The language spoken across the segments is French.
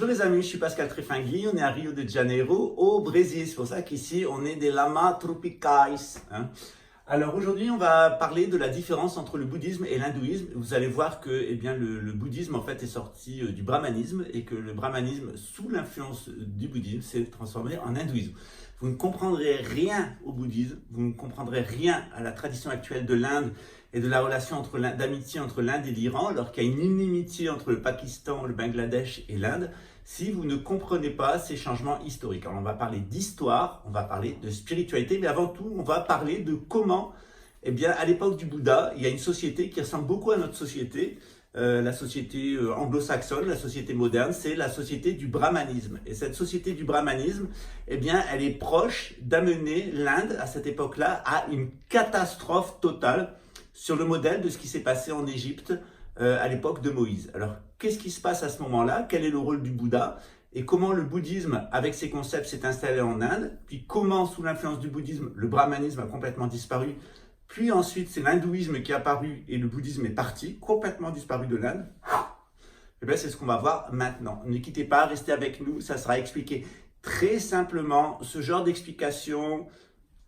Bonjour les amis, je suis Pascal Trefangui, on est à Rio de Janeiro, au Brésil. C'est pour ça qu'ici, on est des lamas tropicais. Hein. Alors aujourd'hui, on va parler de la différence entre le bouddhisme et l'hindouisme. Vous allez voir que le bouddhisme en fait est sorti du brahmanisme et que le brahmanisme, sous l'influence du bouddhisme, s'est transformé en hindouisme. Vous ne comprendrez rien au bouddhisme, vous ne comprendrez rien à la tradition actuelle de l'Inde et de la relation d'amitié entre l'Inde et l'Iran, alors qu'il y a une inimitié entre le Pakistan, le Bangladesh et l'Inde, si vous ne comprenez pas ces changements historiques. Alors on va parler d'histoire, on va parler de spiritualité, mais avant tout, on va parler de comment, à l'époque du Bouddha, il y a une société qui ressemble beaucoup à notre société, la société anglo-saxonne, la société moderne, c'est la société du brahmanisme. Et cette société du brahmanisme, elle est proche d'amener l'Inde, à cette époque-là, à une catastrophe totale, sur le modèle de ce qui s'est passé en Égypte à l'époque de Moïse. Alors, qu'est-ce qui se passe à ce moment-là? Quel est le rôle du Bouddha? Et comment le bouddhisme, avec ses concepts, s'est installé en Inde? Puis comment, sous l'influence du bouddhisme, le brahmanisme a complètement disparu? Puis ensuite, c'est l'hindouisme qui est apparu et le bouddhisme est parti, complètement disparu de l'Inde. Et bien, c'est ce qu'on va voir maintenant. Ne quittez pas, restez avec nous, ça sera expliqué très simplement. Ce genre d'explication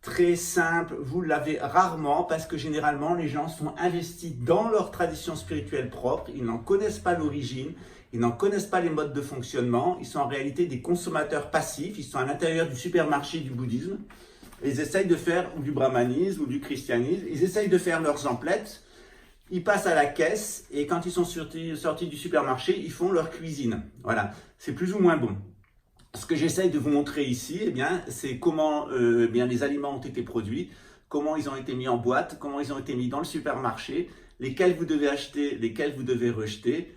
très simple, vous l'avez rarement parce que généralement les gens sont investis dans leur tradition spirituelle propre, ils n'en connaissent pas l'origine, ils n'en connaissent pas les modes de fonctionnement, ils sont en réalité des consommateurs passifs, ils sont à l'intérieur du supermarché du bouddhisme, ils essayent de faire du brahmanisme ou du christianisme, ils essayent de faire leurs emplettes, ils passent à la caisse et quand ils sont sortis du supermarché, ils font leur cuisine. Voilà, c'est plus ou moins bon. Ce que j'essaye de vous montrer ici, c'est comment les aliments ont été produits, comment ils ont été mis en boîte, comment ils ont été mis dans le supermarché, lesquels vous devez acheter, lesquels vous devez rejeter,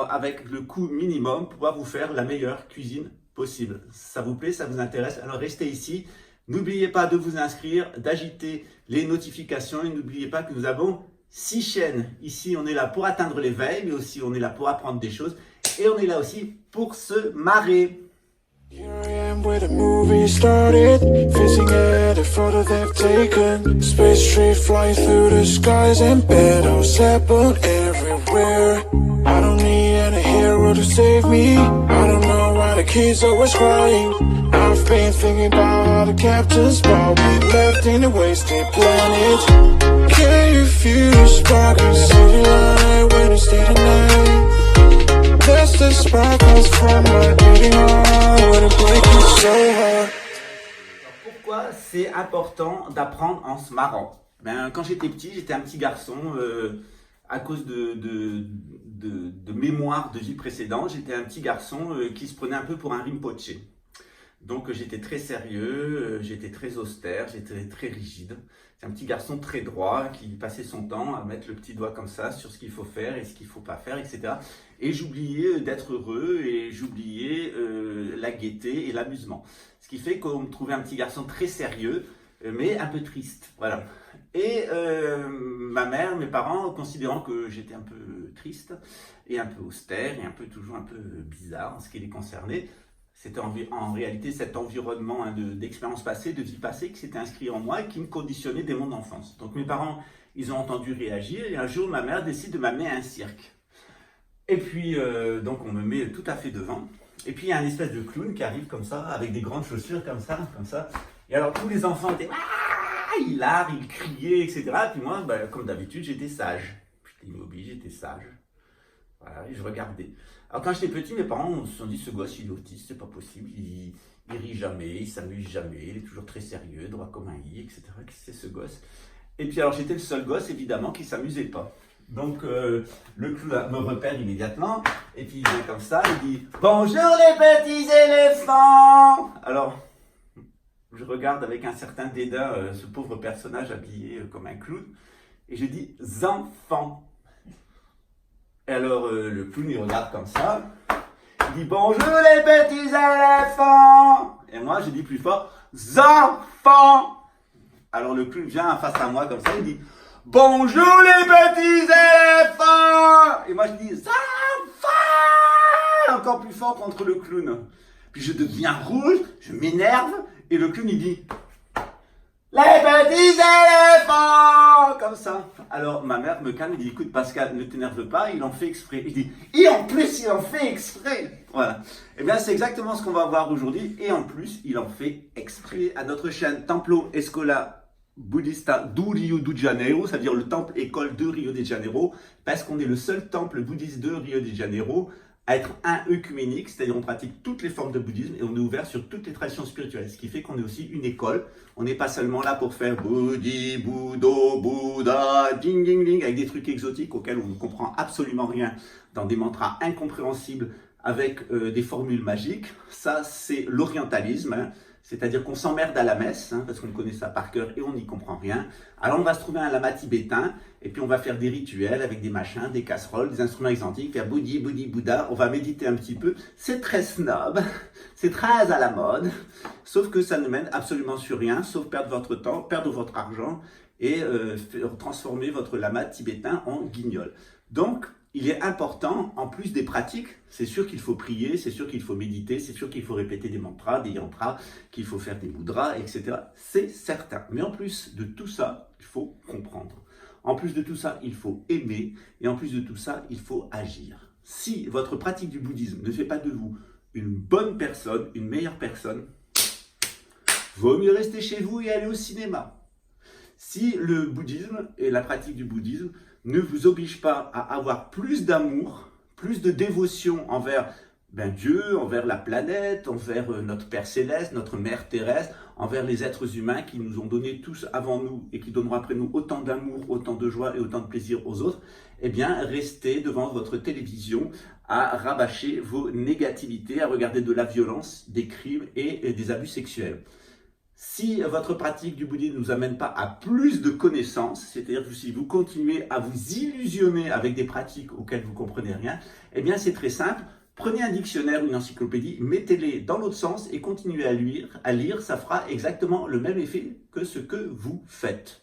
avec le coût minimum, pour pouvoir vous faire la meilleure cuisine possible. Ça vous plaît, ça vous intéresse? Alors restez ici. N'oubliez pas de vous inscrire, d'agiter les notifications et n'oubliez pas que nous avons 6 chaînes. Ici, on est là pour atteindre l'éveil, mais aussi on est là pour apprendre des choses. Et on est là aussi pour se marrer. Here I am where the movie started, facing at a photo they've taken. Space trade flying through the skies and battles happen everywhere. I don't need any hero to save me. I don't know why the kids always crying. I've been thinking about how the captain's ball we left in a wasted planet. Can you feel the spark in city light when it's day to night? That's the sparkles from my beating heart when it breaks so hard. Pourquoi c'est important d'apprendre en se marrant? Quand j'étais petit, j'étais un petit garçon, à cause de mémoire de vie précédente, j'étais un petit garçon qui se prenait un peu pour un Rinpoché. Donc j'étais très sérieux, j'étais très austère, j'étais très rigide. C'est un petit garçon très droit qui passait son temps à mettre le petit doigt comme ça sur ce qu'il faut faire et ce qu'il ne faut pas faire, etc. Et j'oubliais d'être heureux et j'oubliais la gaieté et l'amusement. Ce qui fait qu'on me trouvait un petit garçon très sérieux, mais un peu triste. Voilà. Et ma mère, mes parents, considérant que j'étais un peu triste et un peu austère et toujours un peu bizarre en ce qui les concernait, c'était en réalité cet environnement d'expérience passée, de vie passée qui s'était inscrit en moi et qui me conditionnait dès mon enfance. Donc mes parents, ils ont entendu réagir et un jour ma mère décide de m'amener à un cirque. Et puis donc on me met tout à fait devant. Et puis il y a un espèce de clown qui arrive comme ça, avec des grandes chaussures comme ça. Et alors tous les enfants étaient hilar, ils criaient, etc. Et puis moi, comme d'habitude, j'étais sage. J'étais immobile, j'étais sage. Voilà, et je regardais. Alors quand j'étais petit, mes parents se sont dit, ce gosse il est autiste, c'est pas possible, il rit jamais, il s'amuse jamais, il est toujours très sérieux, droit comme un i, etc. Qu'est-ce que c'est ce gosse? Et puis alors j'étais le seul gosse évidemment qui s'amusait pas. Donc le clown me repère immédiatement, et puis il vient comme ça, il dit « Bonjour les petits éléphants !» Alors je regarde avec un certain dédain ce pauvre personnage habillé comme un clown, et je dis « Enfants !» Et alors le clown il regarde comme ça, il dit bonjour les petits éléphants. Et moi je dis plus fort, enfants. Alors le clown vient face à moi comme ça, il dit bonjour les petits éléphants. Et moi je dis enfants, encore plus fort contre le clown. Puis je deviens rouge, je m'énerve et le clown il dit les petits éléphants, comme ça. Alors ma mère me calme et dit écoute Pascal, ne t'énerve pas, il en fait exprès. Je dis et en plus il en fait exprès. Voilà. Et bien c'est exactement ce qu'on va voir aujourd'hui et en plus il en fait exprès. À notre chaîne Templo Escola Buddhista do Rio de Janeiro, c'est-à-dire le temple école de Rio de Janeiro, parce qu'on est le seul temple bouddhiste de Rio de Janeiro à être un œcuménique, c'est-à-dire on pratique toutes les formes de bouddhisme et on est ouvert sur toutes les traditions spirituelles, ce qui fait qu'on est aussi une école. On n'est pas seulement là pour faire Bouddhi, Bouddho, Bouddha, ding ding ding, avec des trucs exotiques auxquels on ne comprend absolument rien, dans des mantras incompréhensibles avec des formules magiques. Ça, c'est l'orientalisme, hein. C'est-à-dire qu'on s'emmerde à la messe, hein, parce qu'on connaît ça par cœur et on n'y comprend rien. Alors on va se trouver un lama tibétain, et puis on va faire des rituels avec des machins, des casseroles, des instruments exotiques, faire Bouddhi, Bouddhi, Bouddha, on va méditer un petit peu. C'est très snob, c'est très à la mode, sauf que ça ne mène absolument sur rien, sauf perdre votre temps, perdre votre argent, et transformer votre lama tibétain en guignol. Donc, il est important, en plus des pratiques, c'est sûr qu'il faut prier, c'est sûr qu'il faut méditer, c'est sûr qu'il faut répéter des mantras, des yantras, qu'il faut faire des mudras, etc. C'est certain. Mais en plus de tout ça, il faut comprendre. En plus de tout ça, il faut aimer. Et en plus de tout ça, il faut agir. Si votre pratique du bouddhisme ne fait pas de vous une bonne personne, une meilleure personne, vaut mieux rester chez vous et aller au cinéma. Si le bouddhisme et la pratique du bouddhisme ne vous oblige pas à avoir plus d'amour, plus de dévotion envers Dieu, envers la planète, envers notre Père Céleste, notre Mère Terrestre, envers les êtres humains qui nous ont donné tous avant nous et qui donneront après nous autant d'amour, autant de joie et autant de plaisir aux autres, eh bien restez devant votre télévision à rabâcher vos négativités, à regarder de la violence, des crimes et des abus sexuels. Si votre pratique du bouddhisme ne nous amène pas à plus de connaissances, c'est-à-dire que si vous continuez à vous illusionner avec des pratiques auxquelles vous ne comprenez rien, eh bien c'est très simple. Prenez un dictionnaire ou une encyclopédie, mettez-les dans l'autre sens et continuez à lire, ça fera exactement le même effet que ce que vous faites.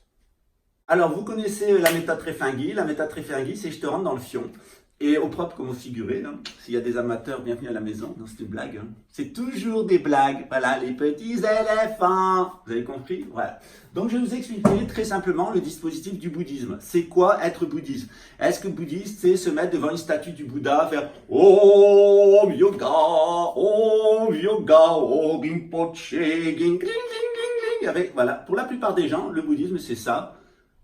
Alors vous connaissez la méthode Trefinghi. La méthode Trefinghi, c'est je te rentre dans le fion. Et au propre comme au figuré, hein. S'il y a des amateurs, bienvenue à la maison. Non, c'est une blague. Hein. C'est toujours des blagues. Voilà, les petits éléphants. Vous avez compris? Voilà. Donc, je vais vous expliquer très simplement le dispositif du bouddhisme. C'est quoi être bouddhiste? Est-ce que bouddhiste, c'est se mettre devant une statue du Bouddha, faire Om Yoga, Om Yoga, Om Rinpoche, Ging, Ging, Ging, Ging, avec, voilà. Pour la plupart des gens, le bouddhisme, c'est ça.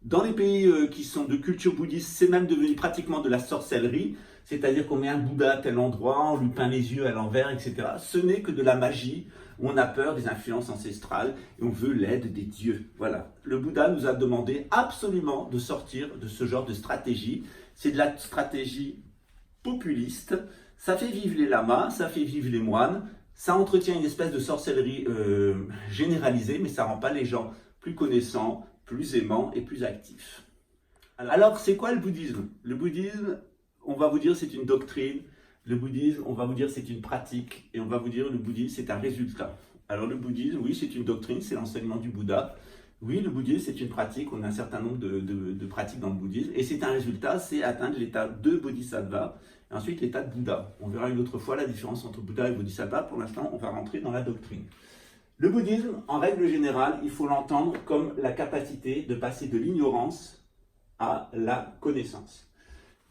Dans les pays qui sont de culture bouddhiste, c'est même devenu pratiquement de la sorcellerie, c'est-à-dire qu'on met un Bouddha à tel endroit, on lui peint les yeux à l'envers, etc. Ce n'est que de la magie, où on a peur des influences ancestrales et on veut l'aide des dieux. Voilà. Le Bouddha nous a demandé absolument de sortir de ce genre de stratégie. C'est de la stratégie populiste, ça fait vivre les lamas, ça fait vivre les moines, ça entretient une espèce de sorcellerie généralisée, mais ça ne rend pas les gens plus connaissants, plus aimant et plus actif. Alors, c'est quoi le bouddhisme? Le bouddhisme, on va vous dire c'est une doctrine, le bouddhisme, on va vous dire c'est une pratique, et on va vous dire le bouddhisme c'est un résultat. Alors le bouddhisme, oui, c'est une doctrine, c'est l'enseignement du Bouddha. Oui, le bouddhisme c'est une pratique, on a un certain nombre de pratiques dans le bouddhisme, et c'est un résultat, c'est atteindre l'état de Bodhisattva, et ensuite l'état de Bouddha. On verra une autre fois la différence entre Bouddha et Bodhisattva, pour l'instant on va rentrer dans la doctrine. Le bouddhisme, en règle générale, il faut l'entendre comme la capacité de passer de l'ignorance à la connaissance.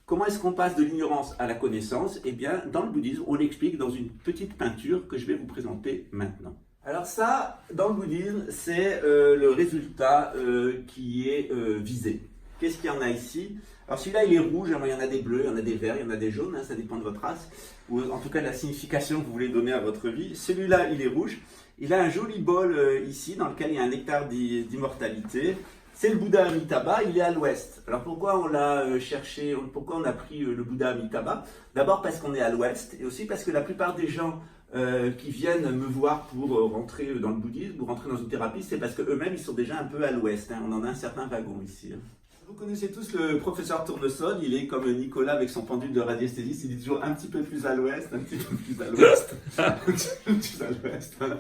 Comment est-ce qu'on passe de l'ignorance à la connaissance? Eh bien, dans le bouddhisme, on l'explique dans une petite peinture que je vais vous présenter maintenant. Alors ça, dans le bouddhisme, c'est le résultat qui est visé. Qu'est-ce qu'il y en a ici? Alors celui-là, il est rouge, il y en a des bleus, il y en a des verts, il y en a des jaunes, hein, ça dépend de votre race, ou en tout cas de la signification que vous voulez donner à votre vie. Celui-là, il est rouge. Il a un joli bol ici dans lequel il y a un nectar d'immortalité. C'est le Bouddha Amitabha, il est à l'ouest. Alors pourquoi on l'a cherché, pourquoi on a pris le Bouddha Amitabha? D'abord parce qu'on est à l'ouest et aussi parce que la plupart des gens qui viennent me voir pour rentrer dans le bouddhisme, pour rentrer dans une thérapie, c'est parce qu'eux-mêmes ils sont déjà un peu à l'ouest. Hein. On en a un certain wagon ici. Hein. Vous connaissez tous le professeur Tournesol, il est comme Nicolas avec son pendule de radiesthésiste, il est toujours un petit peu plus à l'ouest, un petit peu plus à l'ouest, un petit peu plus à l'ouest, voilà.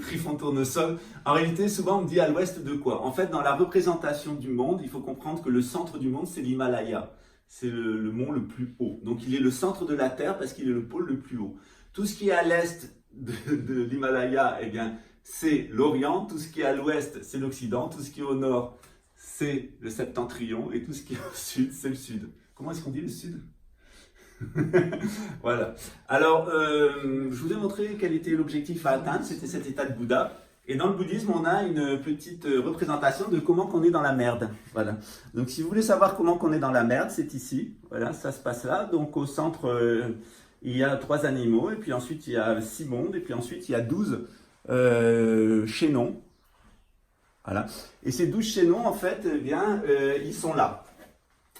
Trifon Tournesol. En réalité, souvent on me dit à l'ouest de quoi? En fait, dans la représentation du monde, il faut comprendre que le centre du monde, c'est l'Himalaya. C'est le mont le plus haut. Donc il est le centre de la Terre parce qu'il est le pôle le plus haut. Tout ce qui est à l'est de l'Himalaya, eh bien, c'est l'Orient. Tout ce qui est à l'ouest, c'est l'Occident. Tout ce qui est au nord, c'est le septentrion et tout ce qui est au sud, c'est le sud. Comment est-ce qu'on dit le sud? Voilà. Alors, je vous ai montré quel était l'objectif à atteindre, c'était cet état de Bouddha. Et dans le bouddhisme, on a une petite représentation de comment qu'on est dans la merde. Voilà. Donc, si vous voulez savoir comment qu'on est dans la merde, c'est ici. Voilà, ça se passe là. Donc, au centre, il y a 3 animaux, et puis ensuite, il y a 6 mondes, et puis ensuite, il y a 12 chaînons. Voilà. Et ces 12 chaînons, en fait, eh bien, ils sont là.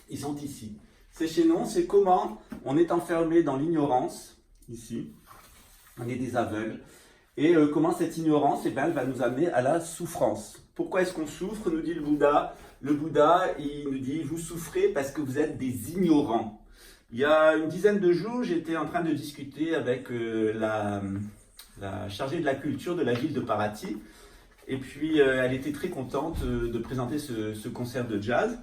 Ils sont ici. Ces chaînons, c'est comment on est enfermé dans l'ignorance, ici. On est des aveugles. Et comment cette ignorance, eh bien, elle va nous amener à la souffrance. Pourquoi est-ce qu'on souffre, nous dit le Bouddha? Le Bouddha, il nous dit, vous souffrez parce que vous êtes des ignorants. Il y a une dizaine de jours, j'étais en train de discuter avec la chargée de la culture de la ville de Paraty. Et puis, elle était très contente de présenter ce concert de jazz,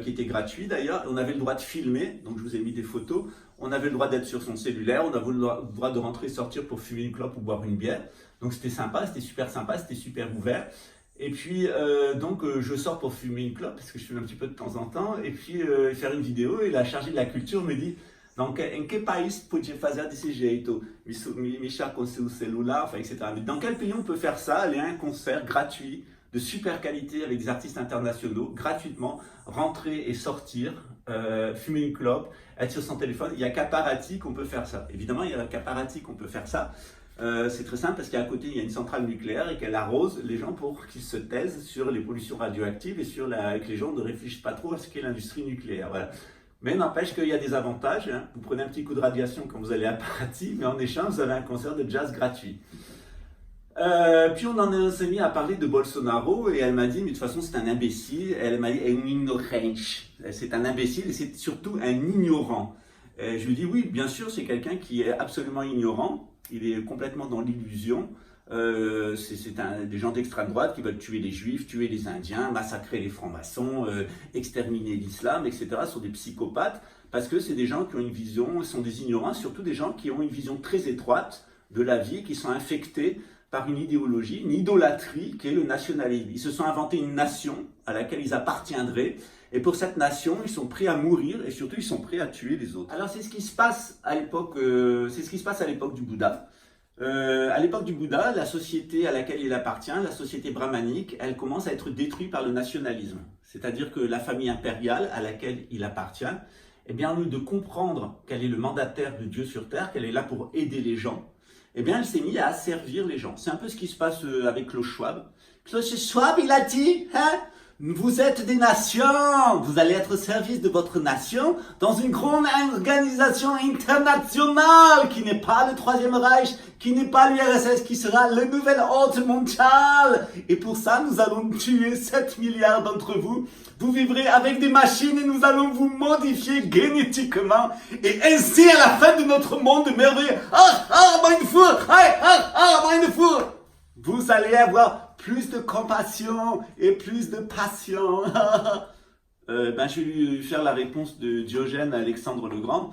qui était gratuit d'ailleurs. On avait le droit de filmer, donc je vous ai mis des photos. On avait le droit d'être sur son cellulaire, on avait le droit de rentrer et sortir pour fumer une clope ou boire une bière. Donc c'était sympa, c'était super ouvert. Et puis, je sors pour fumer une clope, parce que je fume un petit peu de temps en temps, et puis faire une vidéo. Et la chargée de la culture me dit, donc, em que país podia fazer desse jeito? Mexer com seu celular, enfin, etc. Mais dans quel pays on peut faire ça? Aller à un concert gratuit, de super qualité, avec des artistes internationaux, gratuitement, rentrer et sortir, fumer une clope, être sur son téléphone. Il n'y a qu'à Paraty qu'on peut faire ça. Évidemment, il n'y a qu'à Paraty qu'on peut faire ça. C'est très simple parce qu'à côté, il y a une centrale nucléaire et qu'elle arrose les gens pour qu'ils se taisent sur les pollutions radioactives et sur que les gens ne réfléchissent pas trop à ce qu'est l'industrie nucléaire. Voilà. Mais n'empêche qu'il y a des avantages. Hein. Vous prenez un petit coup de radiation quand vous allez à Paraty, mais en échange, vous avez un concert de jazz gratuit. Puis on s'est mis à parler de Bolsonaro et elle m'a dit, mais de toute façon c'est un imbécile. Elle m'a dit, c'est un imbécile et c'est surtout un ignorant. Je lui dis, oui, bien sûr, c'est quelqu'un qui est absolument ignorant. Il est complètement dans l'illusion. Des gens d'extrême droite qui veulent tuer les juifs, tuer les indiens, massacrer les francs-maçons, exterminer l'islam, etc. Ce sont des psychopathes parce que c'est des gens qui ont une vision, sont des ignorants, surtout des gens qui ont une vision très étroite de la vie, qui sont infectés par une idéologie, une idolâtrie qui est le nationalisme. Ils se sont inventés une nation à laquelle ils appartiendraient et pour cette nation, ils sont prêts à mourir et surtout ils sont prêts à tuer les autres. Alors c'est ce qui se passe à l'époque, du Bouddha. À l'époque du Bouddha, la société à laquelle il appartient, la société brahmanique, elle commence à être détruite par le nationalisme. C'est-à-dire que la famille impériale à laquelle il appartient, eh bien, au lieu de comprendre qu'elle est le mandataire de Dieu sur terre, qu'elle est là pour aider les gens, eh bien, elle s'est mise à asservir les gens. C'est un peu ce qui se passe avec Klaus Schwab. Klaus Schwab, il a dit, hein, vous êtes des nations, vous allez être au service de votre nation dans une grande organisation internationale qui n'est pas le Troisième Reich, qui n'est pas l'URSS, qui sera le nouvel ordre mondial. Et pour ça, nous allons tuer 7 milliards d'entre vous. Vous vivrez avec des machines et nous allons vous modifier génétiquement. Et ainsi, à la fin de notre monde merveilleux, vous allez avoir plus de compassion et plus de passion. Je vais lui faire la réponse de Diogène à Alexandre le Grand.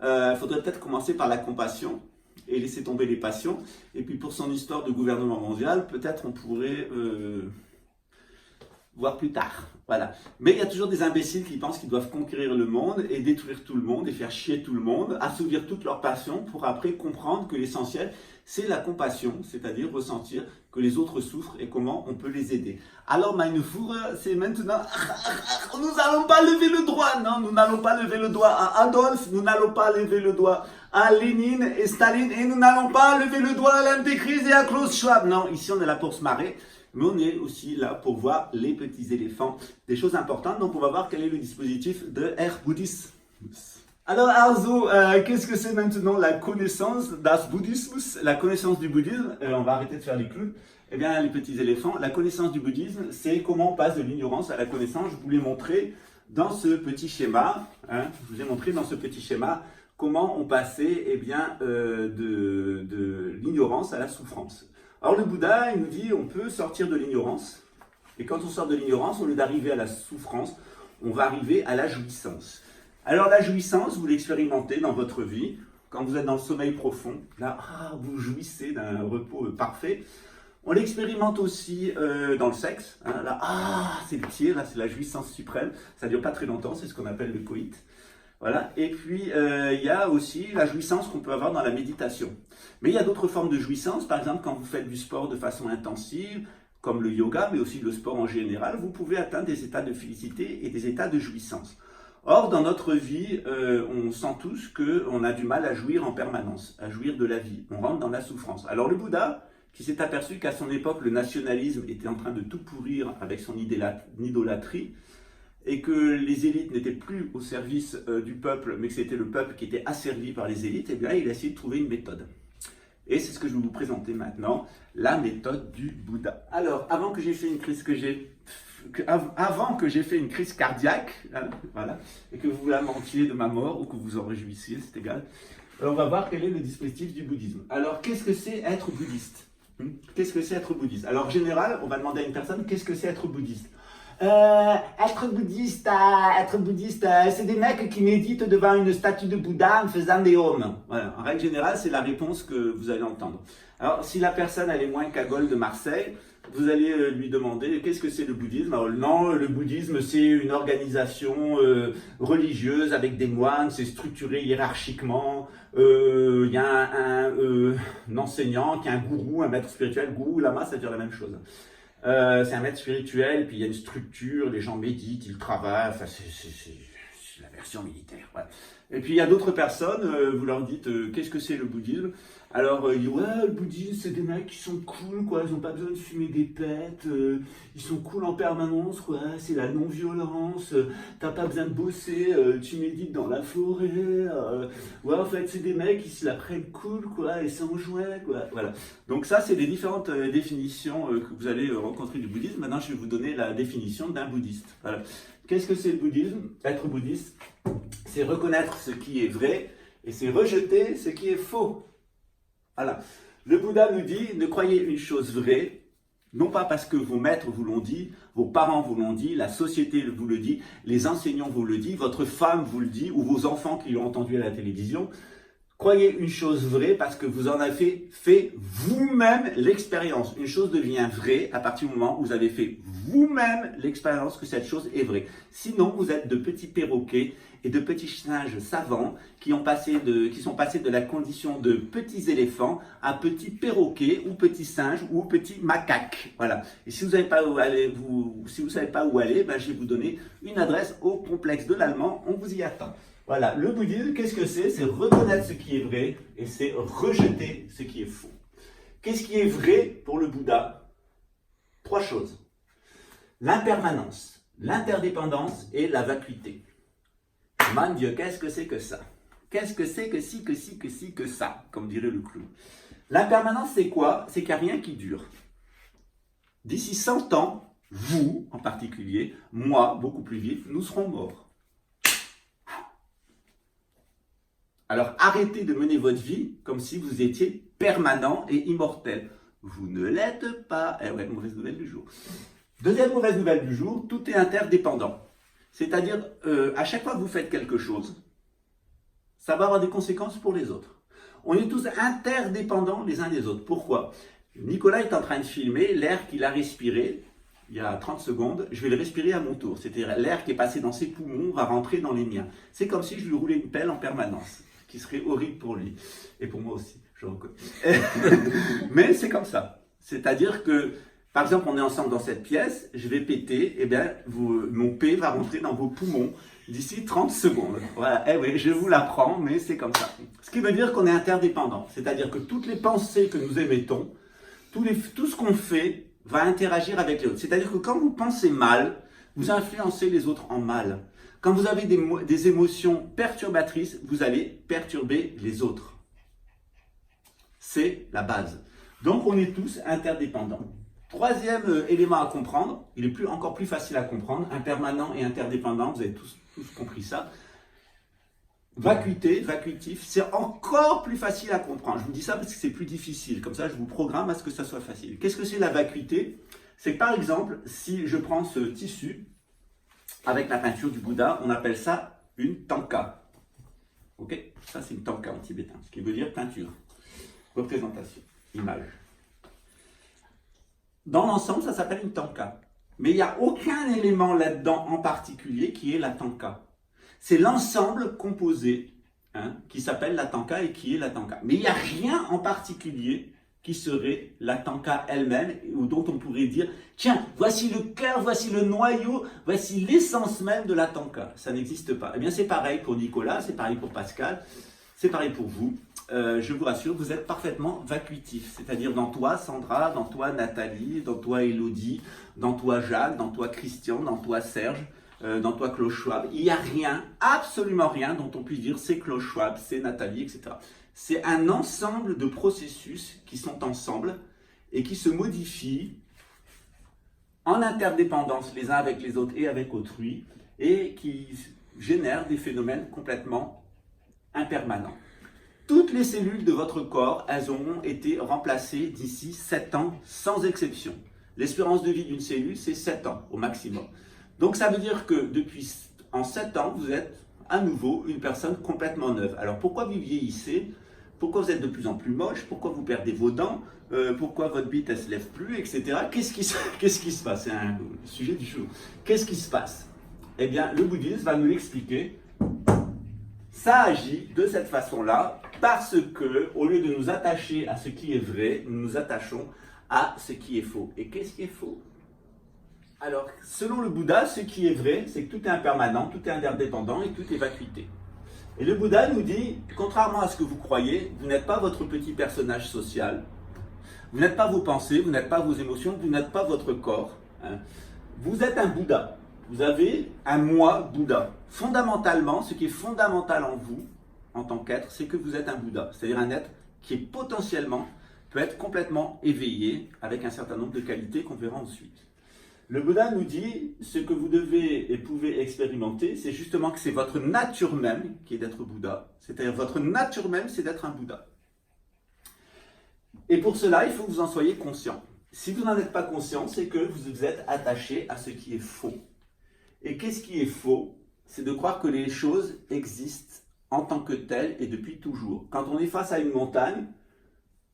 Il faudrait peut-être commencer par la compassion et laisser tomber les passions. Et puis pour son histoire de gouvernement mondial, peut-être on pourrait voir plus tard. Voilà. Mais il y a toujours des imbéciles qui pensent qu'ils doivent conquérir le monde et détruire tout le monde et faire chier tout le monde, assouvir toutes leurs passions pour après comprendre que l'essentiel, c'est la compassion, c'est-à-dire ressentir que les autres souffrent et comment on peut les aider. Alors, meine Führer, c'est maintenant, nous n'allons pas lever le doigt, non, nous n'allons pas lever le doigt à Adolphe, nous n'allons pas lever le doigt à Lénine et Staline, et nous n'allons pas lever le doigt à l'Antéchrist et à Klaus Schwab. Non, ici on est là pour se marrer, mais on est aussi là pour voir les petits éléphants, des choses importantes. Donc on va voir quel est le dispositif de Air Buddhismus. Alors Arzo, qu'est-ce que c'est maintenant la connaissance das Buddhismus, la connaissance du bouddhisme? On va arrêter de faire les clowns. Eh bien, les petits éléphants, la connaissance du bouddhisme, c'est comment on passe de l'ignorance à la connaissance. Je vous l'ai montré dans ce petit schéma. Je vous ai montré dans ce petit schéma comment on passait de l'ignorance à la souffrance. Alors le Bouddha, il nous dit on peut sortir de l'ignorance. Et quand on sort de l'ignorance, au lieu d'arriver à la souffrance, on va arriver à la jouissance. Alors la jouissance, vous l'expérimentez dans votre vie, quand vous êtes dans le sommeil profond, là, vous jouissez d'un repos parfait. On l'expérimente aussi dans le sexe. Hein, là, c'est le pied, là c'est la jouissance suprême. Ça ne dure pas très longtemps, c'est ce qu'on appelle le coït. Voilà. Et puis il y a aussi la jouissance qu'on peut avoir dans la méditation. Mais il y a d'autres formes de jouissance. Par exemple, quand vous faites du sport de façon intensive, comme le yoga, mais aussi le sport en général, vous pouvez atteindre des états de félicité et des états de jouissance. Or, dans notre vie, on sent tous qu'on a du mal à jouir en permanence, à jouir de la vie. On rentre dans la souffrance. Alors le Bouddha, qui s'est aperçu qu'à son époque, le nationalisme était en train de tout pourrir avec son idolâtrie, et que les élites n'étaient plus au service du peuple, mais que c'était le peuple qui était asservi par les élites, et bien il a essayé de trouver une méthode. Et c'est ce que je vais vous présenter maintenant, la méthode du Bouddha. Alors, avant que j'ai fait une crise cardiaque, hein, voilà, et que vous lamentiez de ma mort ou que vous en réjouissiez, c'est égal, on va voir quel est le dispositif du bouddhisme. Alors, qu'est-ce que c'est être bouddhiste? Qu'est-ce que c'est être bouddhiste? Alors, en général, on va demander à une personne, qu'est-ce que c'est être bouddhiste? Être bouddhiste, c'est des mecs qui méditent devant une statue de Bouddha en faisant des ohms. Voilà. En règle générale, c'est la réponse que vous allez entendre. Alors, si la personne elle est moins cagole de Marseille, vous allez lui demander qu'est-ce que c'est le bouddhisme. Alors, non, le bouddhisme, c'est une organisation religieuse avec des moines, c'est structuré hiérarchiquement. Il y a un enseignant qui est un gourou, un maître spirituel. Gourou, lama, ça veut dire la même chose. C'est un maître spirituel, puis il y a une structure, les gens méditent, ils travaillent, enfin c'est la version militaire. Ouais. Et puis il y a d'autres personnes, vous leur dites qu'est-ce que c'est le bouddhisme? Alors ils disent ouais, le bouddhisme c'est des mecs qui sont cool, quoi, ils n'ont pas besoin de fumer des pètes, ils sont cool en permanence, quoi, c'est la non-violence, t'as pas besoin de bosser, tu médites dans la forêt, ouais en fait c'est des mecs qui se la prennent cool, quoi, et sans jouet, quoi, voilà. Donc ça c'est les différentes définitions que vous allez rencontrer du bouddhisme. Maintenant je vais vous donner la définition d'un bouddhiste. Voilà. Qu'est-ce que c'est le bouddhisme? Être bouddhiste, c'est reconnaître ce qui est vrai et c'est rejeter ce qui est faux. Voilà. Le Bouddha nous dit, ne croyez une chose vraie, non pas parce que vos maîtres vous l'ont dit, vos parents vous l'ont dit, la société vous le dit, les enseignants vous le disent, votre femme vous le dit, ou vos enfants qui l'ont entendu à la télévision. Croyez une chose vraie parce que vous en avez fait vous-même l'expérience. Une chose devient vraie à partir du moment où vous avez fait vous-même l'expérience que cette chose est vraie. Sinon, vous êtes de petits perroquets et de petits singes savants qui sont passés de la condition de petits éléphants à petits perroquets ou petits singes ou petits macaques. Voilà. Et si vous savez pas où aller, ben, je vais vous donner une adresse au complexe de l'Allemand. On vous y attend. Voilà, le bouddhisme, qu'est-ce que c'est? C'est reconnaître ce qui est vrai et c'est rejeter ce qui est faux. Qu'est-ce qui est vrai pour le Bouddha? Trois choses. L'impermanence, l'interdépendance et la vacuité. Mon Dieu, qu'est-ce que c'est que ça? Qu'est-ce que c'est que si, que ça, comme dirait le clown? L'impermanence, c'est quoi? C'est qu'il n'y a rien qui dure. D'ici 100 ans, vous en particulier, moi, beaucoup plus vite, nous serons morts. Alors arrêtez de mener votre vie comme si vous étiez permanent et immortel. Vous ne l'êtes pas. Eh ouais, mauvaise nouvelle du jour. Deuxième mauvaise nouvelle du jour, tout est interdépendant. C'est-à-dire, à chaque fois que vous faites quelque chose, ça va avoir des conséquences pour les autres. On est tous interdépendants les uns des autres. Pourquoi? Nicolas est en train de filmer l'air qu'il a respiré il y a 30 secondes, je vais le respirer à mon tour. C'est-à-dire l'air qui est passé dans ses poumons va rentrer dans les miens. C'est comme si je lui roulais une pelle en permanence, ce qui serait horrible pour lui. Et pour moi aussi, je reconnais. Mais c'est comme ça. C'est-à-dire que, par exemple, on est ensemble dans cette pièce, je vais péter, et bien mon P va rentrer dans vos poumons d'ici 30 secondes. Voilà, eh oui, je vous l'apprends, mais c'est comme ça. Ce qui veut dire qu'on est interdépendants. C'est-à-dire que toutes les pensées que nous émettons, tout ce qu'on fait, va interagir avec les autres. C'est-à-dire que quand vous pensez mal, vous influencez les autres en mal. Quand vous avez des émotions perturbatrices, vous allez perturber les autres. C'est la base. Donc on est tous interdépendants. Troisième élément à comprendre, il est encore plus facile à comprendre, impermanent et interdépendant, vous avez tous compris ça. Vacuité, vacuitif, c'est encore plus facile à comprendre. Je vous dis ça parce que c'est plus difficile. Comme ça, je vous programme à ce que ça soit facile. Qu'est-ce que c'est la vacuité? C'est par exemple, si je prends ce tissu avec la peinture du Bouddha, on appelle ça une tanka. Ok? Ça, c'est une tanka en tibétain, ce qui veut dire peinture, représentation, image. Dans l'ensemble, ça s'appelle une tanka. Mais il n'y a aucun élément là-dedans en particulier qui est la tanka. C'est l'ensemble composé qui s'appelle la tanka et qui est la tanka. Mais il n'y a rien en particulier qui serait la tanka elle-même, ou dont on pourrait dire, tiens, voici le cœur, voici le noyau, voici l'essence même de la tanka. Ça n'existe pas. Eh bien, c'est pareil pour Nicolas, c'est pareil pour Pascal, c'est pareil pour vous. Je vous rassure, vous êtes parfaitement vacuitif. C'est-à-dire dans toi, Sandra, dans toi, Nathalie, dans toi, Élodie, dans toi, Jacques, dans toi, Christian, dans toi, Serge, dans toi, Klaus Schwab. Il n'y a rien, absolument rien dont on puisse dire c'est Klaus Schwab, c'est Nathalie, etc. C'est un ensemble de processus qui sont ensemble et qui se modifient en interdépendance les uns avec les autres et avec autrui et qui génèrent des phénomènes complètement impermanents. Toutes les cellules de votre corps, elles auront été remplacées d'ici 7 ans sans exception. L'espérance de vie d'une cellule, c'est 7 ans au maximum. Donc ça veut dire que en 7 ans, vous êtes à nouveau une personne complètement neuve. Alors pourquoi vous vieillissez? Pourquoi vous êtes de plus en plus moche? Pourquoi vous perdez vos dents? Pourquoi votre bite elle se lève plus, etc. Qu'est-ce qui se passe? C'est un sujet du jour. Qu'est-ce qui se passe? Eh bien, le bouddhisme va nous l'expliquer. Ça agit de cette façon-là parce que, au lieu de nous attacher à ce qui est vrai, nous nous attachons à ce qui est faux. Et qu'est-ce qui est faux? Alors, selon le Bouddha, ce qui est vrai, c'est que tout est impermanent, tout est interdépendant et tout est vacuité. Et le Bouddha nous dit, contrairement à ce que vous croyez, vous n'êtes pas votre petit personnage social, vous n'êtes pas vos pensées, vous n'êtes pas vos émotions, vous n'êtes pas votre corps. Vous êtes un Bouddha. Vous avez un moi Bouddha. Fondamentalement, ce qui est fondamental en vous, en tant qu'être, c'est que vous êtes un Bouddha. C'est-à-dire un être qui est potentiellement, peut être complètement éveillé avec un certain nombre de qualités qu'on verra ensuite. Le Bouddha nous dit, ce que vous devez et pouvez expérimenter, c'est justement que c'est votre nature même qui est d'être Bouddha. C'est-à-dire votre nature même, c'est d'être un Bouddha. Et pour cela, il faut que vous en soyez conscient. Si vous n'en êtes pas conscient, c'est que vous vous êtes attaché à ce qui est faux. Et qu'est-ce qui est faux? C'est de croire que les choses existent en tant que telles et depuis toujours. Quand on est face à une montagne,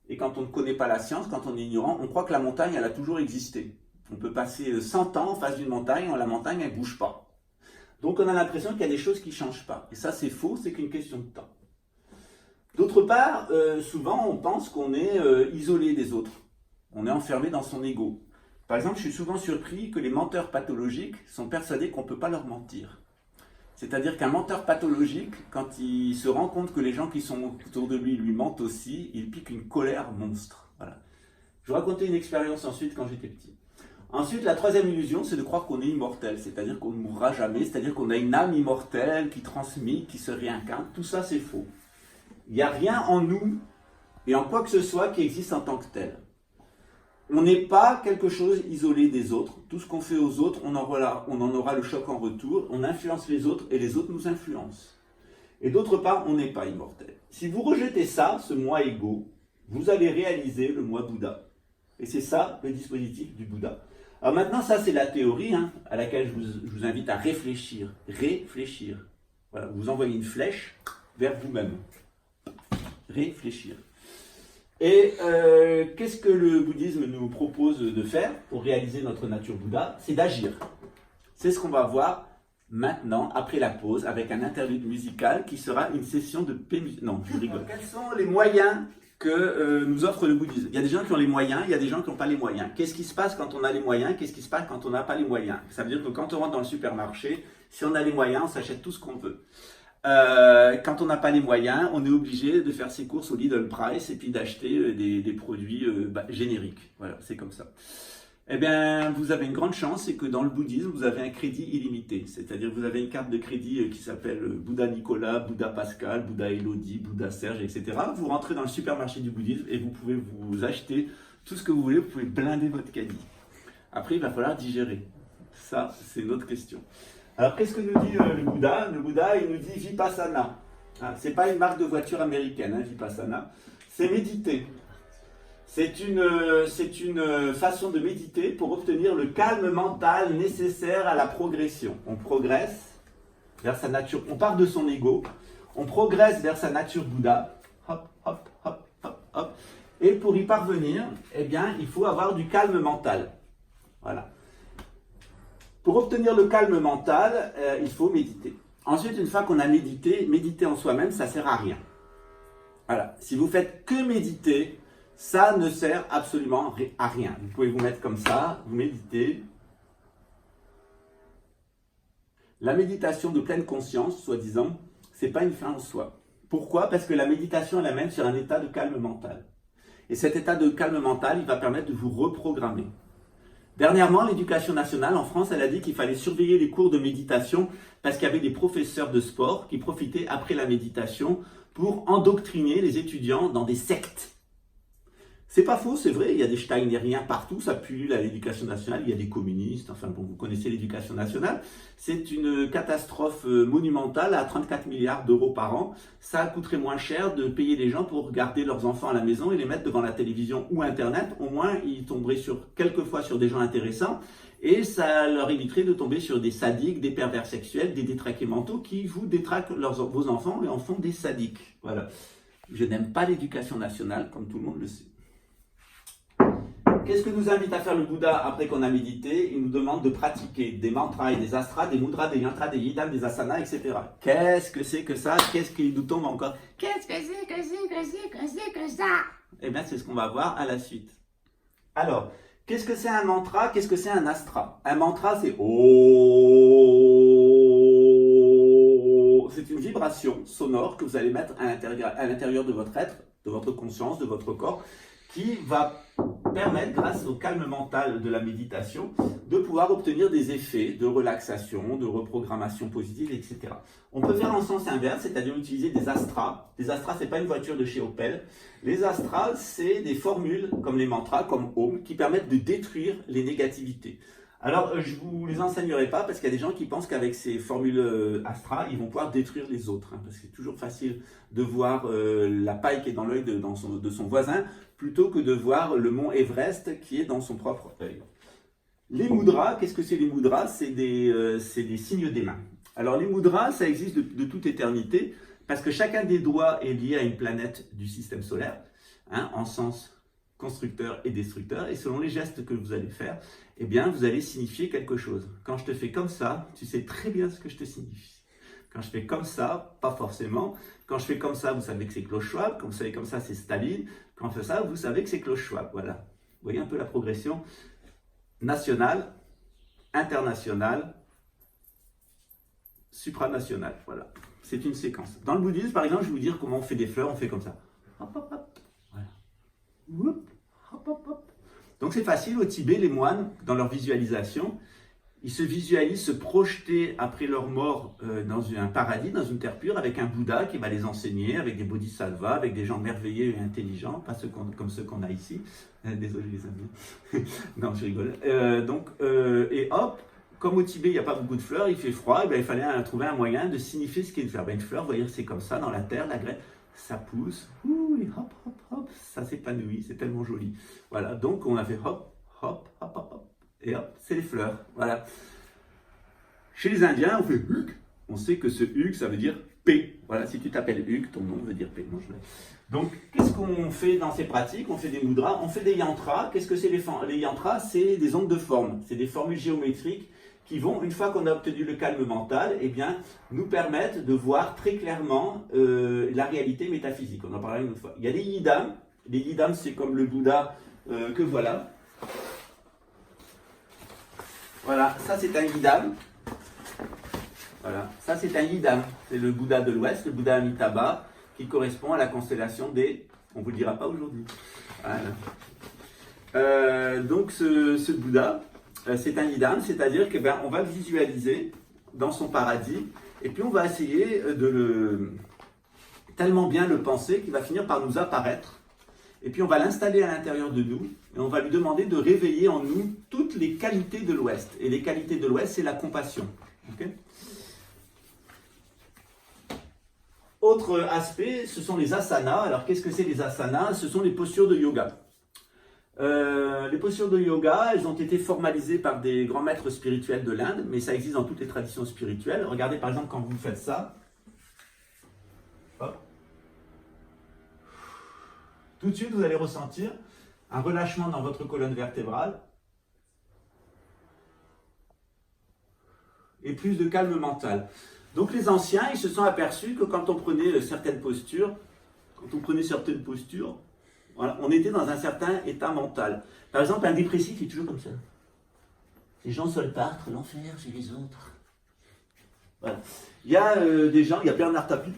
et quand on ne connaît pas la science, quand on est ignorant, on croit que la montagne, elle a toujours existé. On peut passer 100 ans en face d'une montagne, la montagne, elle ne bouge pas. Donc on a l'impression qu'il y a des choses qui ne changent pas. Et ça, c'est faux, c'est qu'une question de temps. D'autre part, souvent, on pense qu'on est isolé des autres. On est enfermé dans son ego. Par exemple, je suis souvent surpris que les menteurs pathologiques sont persuadés qu'on ne peut pas leur mentir. C'est-à-dire qu'un menteur pathologique, quand il se rend compte que les gens qui sont autour de lui mentent aussi, il pique une colère monstre. Voilà. Je vais raconter une expérience ensuite quand j'étais petit. Ensuite, la troisième illusion, c'est de croire qu'on est immortel, c'est-à-dire qu'on ne mourra jamais, c'est-à-dire qu'on a une âme immortelle qui transmet, qui se réincarne. Tout ça, c'est faux. Il n'y a rien en nous et en quoi que ce soit qui existe en tant que tel. On n'est pas quelque chose isolé des autres. Tout ce qu'on fait aux autres, on en aura le choc en retour. On influence les autres et les autres nous influencent. Et d'autre part, on n'est pas immortel. Si vous rejetez ça, ce moi égo, vous allez réaliser le moi Bouddha. Et c'est ça le dispositif du Bouddha. Alors maintenant, ça c'est la théorie à laquelle je vous invite à réfléchir. Réfléchir. Voilà, vous envoyez une flèche vers vous-même. Réfléchir. Et qu'est-ce que le bouddhisme nous propose de faire pour réaliser notre nature Bouddha? C'est d'agir. C'est ce qu'on va voir maintenant, après la pause, avec un interlude musical qui sera une session de paix musicale. Non, je rigole. Quels sont les moyens que nous offre le bouddhisme? Il y a des gens qui ont les moyens, il y a des gens qui n'ont pas les moyens. Qu'est-ce qui se passe quand on a les moyens? Qu'est-ce qui se passe quand on n'a pas les moyens? Ça veut dire que quand on rentre dans le supermarché, si on a les moyens, on s'achète tout ce qu'on veut. Quand on n'a pas les moyens, on est obligé de faire ses courses au Lidl Price et puis d'acheter des produits génériques. Voilà, c'est comme ça. Eh bien, vous avez une grande chance, c'est que dans le bouddhisme, vous avez un crédit illimité. C'est-à-dire que vous avez une carte de crédit qui s'appelle Bouddha Nicolas, Bouddha Pascal, Bouddha Élodie, Bouddha Serge, etc. Vous rentrez dans le supermarché du bouddhisme et vous pouvez vous acheter tout ce que vous voulez, vous pouvez blinder votre caddie. Après, il va falloir digérer. Ça, c'est une autre question. Alors, qu'est-ce que nous dit le Bouddha? Le Bouddha, il nous dit Vipassana. Ce n'est pas une marque de voiture américaine, Vipassana. C'est méditer. C'est une façon de méditer pour obtenir le calme mental nécessaire à la progression. On progresse vers sa nature, on part de son ego, on progresse vers sa nature Bouddha, hop, hop, hop, hop, hop, Et pour y parvenir, eh bien, il faut avoir du calme mental. Voilà. Pour obtenir le calme mental, il faut méditer. Ensuite, une fois qu'on a médité, méditer en soi-même, ça ne sert à rien. Voilà. Si vous faites que méditer, ça ne sert absolument à rien. Vous pouvez vous mettre comme ça, vous méditez. La méditation de pleine conscience, soi-disant, ce n'est pas une fin en soi. Pourquoi? Parce que la méditation, elle amène sur un état de calme mental. Et cet état de calme mental, il va permettre de vous reprogrammer. Dernièrement, l'Éducation nationale en France, elle a dit qu'il fallait surveiller les cours de méditation parce qu'il y avait des professeurs de sport qui profitaient après la méditation pour endoctriner les étudiants dans des sectes. C'est pas faux, c'est vrai, il y a des steinériens partout, ça pullule à l'Éducation nationale, il y a des communistes, enfin bon, vous connaissez l'Éducation nationale. C'est une catastrophe monumentale à 34 milliards d'euros par an. Ça coûterait moins cher de payer les gens pour garder leurs enfants à la maison et les mettre devant la télévision ou Internet. Au moins, ils tomberaient quelquefois sur des gens intéressants et ça leur éviterait de tomber sur des sadiques, des pervers sexuels, des détraqués mentaux qui vous détraquent vos enfants et en font des sadiques. Voilà. Je n'aime pas l'Éducation nationale, comme tout le monde le sait. Qu'est-ce que nous invite à faire le Bouddha après qu'on a médité? Il nous demande de pratiquer des mantras et des astras, des mudras, des yantras, des yidams, des asanas, etc. Qu'est-ce que c'est que ça? Qu'est-ce qui nous tombe encore? Qu'est-ce que c'est que ça? Eh bien, c'est ce qu'on va voir à la suite. Alors, qu'est-ce que c'est un mantra? Qu'est-ce que c'est un astra? Un mantra, c'est Oh. C'est une vibration sonore que vous allez mettre à l'intérieur de votre être, de votre conscience, de votre corps, qui va permettre, grâce au calme mental de la méditation, de pouvoir obtenir des effets de relaxation, de reprogrammation positive, etc. On peut faire en sens inverse, c'est-à-dire utiliser des astras. Les astras, ce n'est pas une voiture de chez Opel. Les astras, c'est des formules, comme les mantras, comme Om, qui permettent de détruire les négativités. Alors, je ne vous les enseignerai pas parce qu'il y a des gens qui pensent qu'avec ces formules Astra, ils vont pouvoir détruire les autres. Parce que c'est toujours facile de voir la paille qui est dans l'œil de son voisin plutôt que de voir le mont Everest qui est dans son propre œil. Les mudras, qu'est-ce que c'est les mudras? C'est des signes des mains. Alors, les mudras, ça existe de toute éternité parce que chacun des doigts est lié à une planète du système solaire, en sens constructeur et destructeur, et selon les gestes que vous allez faire, eh bien, vous allez signifier quelque chose. Quand je te fais comme ça, tu sais très bien ce que je te signifie. Quand je fais comme ça, pas forcément. Quand je fais comme ça, vous savez que c'est Klaus Schwab. Quand vous savez comme ça, c'est Staline. Quand je fais ça, vous savez que c'est Klaus Schwab. Voilà. Vous voyez un peu la progression nationale, internationale, supranationale. Voilà. C'est une séquence. Dans le bouddhisme, par exemple, je vais vous dire comment on fait des fleurs. On fait comme ça. Hop, hop, hop. Voilà. Hop, hop, hop. Donc c'est facile, au Tibet, les moines, dans leur visualisation, ils se visualisent se projeter après leur mort dans un paradis, dans une terre pure, avec un Bouddha qui va les enseigner, avec des bodhisattvas, avec des gens merveilleux et intelligents, pas comme ceux qu'on a ici. Désolé les amis. Non, je rigole. Et hop, comme au Tibet, il n'y a pas beaucoup de fleurs, il fait froid, et bien, il fallait trouver un moyen de signifier ce qu'est une fleur. Ben, une fleur, vous voyez, c'est comme ça, dans la terre, la graine. Ça pousse, et hop, hop, hop, ça s'épanouit, c'est tellement joli. Voilà, donc on a fait hop, hop, hop, hop, hop, et hop, c'est les fleurs, voilà. Chez les Indiens, on fait Hug, on sait que ce Hug, ça veut dire paix. Voilà, si tu t'appelles Hug, ton nom veut dire paix. Donc, qu'est-ce qu'on fait dans ces pratiques? On fait des mudras, on fait des yantras. Qu'est-ce que c'est les yantras? C'est des ondes de forme, c'est des formules géométriques qui vont, une fois qu'on a obtenu le calme mental, eh bien, nous permettent de voir très clairement la réalité métaphysique. On en parlera une autre fois. Il y a des yidams. Les yidams, c'est comme le Bouddha que voilà. Voilà, ça c'est un yidam. Voilà, ça c'est un yidam. C'est le Bouddha de l'Ouest, le Bouddha Amitabha, qui correspond à la constellation des... On ne vous le dira pas aujourd'hui. Voilà. Donc ce Bouddha... c'est un yidam, c'est-à-dire qu'on va le visualiser dans son paradis, et puis on va essayer de tellement bien le penser qu'il va finir par nous apparaître, et puis on va l'installer à l'intérieur de nous, et on va lui demander de réveiller en nous toutes les qualités de l'Ouest. Et les qualités de l'Ouest, c'est la compassion. Okay? Autre aspect, ce sont les asanas. Alors qu'est-ce que c'est les asanas? Ce sont les postures de yoga. Les postures de yoga, elles ont été formalisées par des grands maîtres spirituels de l'Inde, mais ça existe dans toutes les traditions spirituelles. Regardez par exemple quand vous faites ça. Hop. Tout de suite, vous allez ressentir un relâchement dans votre colonne vertébrale et plus de calme mental. Donc les anciens, ils se sont aperçus que quand on prenait certaines postures, voilà, on était dans un certain état mental. Par exemple, un dépressif est toujours comme ça. Les gens se partent, l'enfer chez les autres. Voilà. Il y a des gens, il y a Bernard Tapie.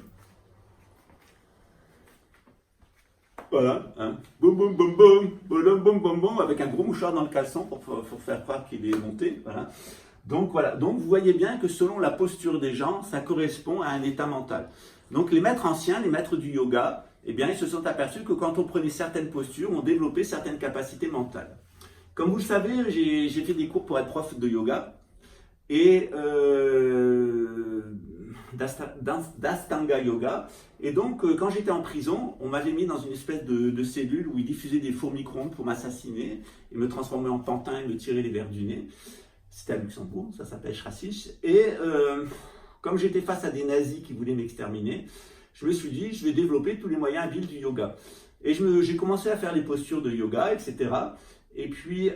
Voilà, hein. Boum boum boum boum, boum boum boum boum, avec un gros mouchoir dans le caleçon pour faire croire qu'il est monté. Voilà. Donc voilà, donc vous voyez bien que selon la posture des gens, ça correspond à un état mental. Donc les maîtres anciens, les maîtres du yoga, eh bien ils se sont aperçus que quand on prenait certaines postures, on développait certaines capacités mentales. Comme vous le savez, j'ai fait des cours pour être prof de yoga et d'Astanga Yoga. Et donc, quand j'étais en prison, on m'avait mis dans une espèce de cellule où ils diffusaient des fours micro-ondes pour m'assassiner et me transformer en pantin et me tirer les verres du nez. C'était à Luxembourg, ça s'appelle Schrassich. Et comme j'étais face à des nazis qui voulaient m'exterminer, je me suis dit, je vais développer tous les moyens habiles du yoga. Et j'ai commencé à faire les postures de yoga, etc. Et puis,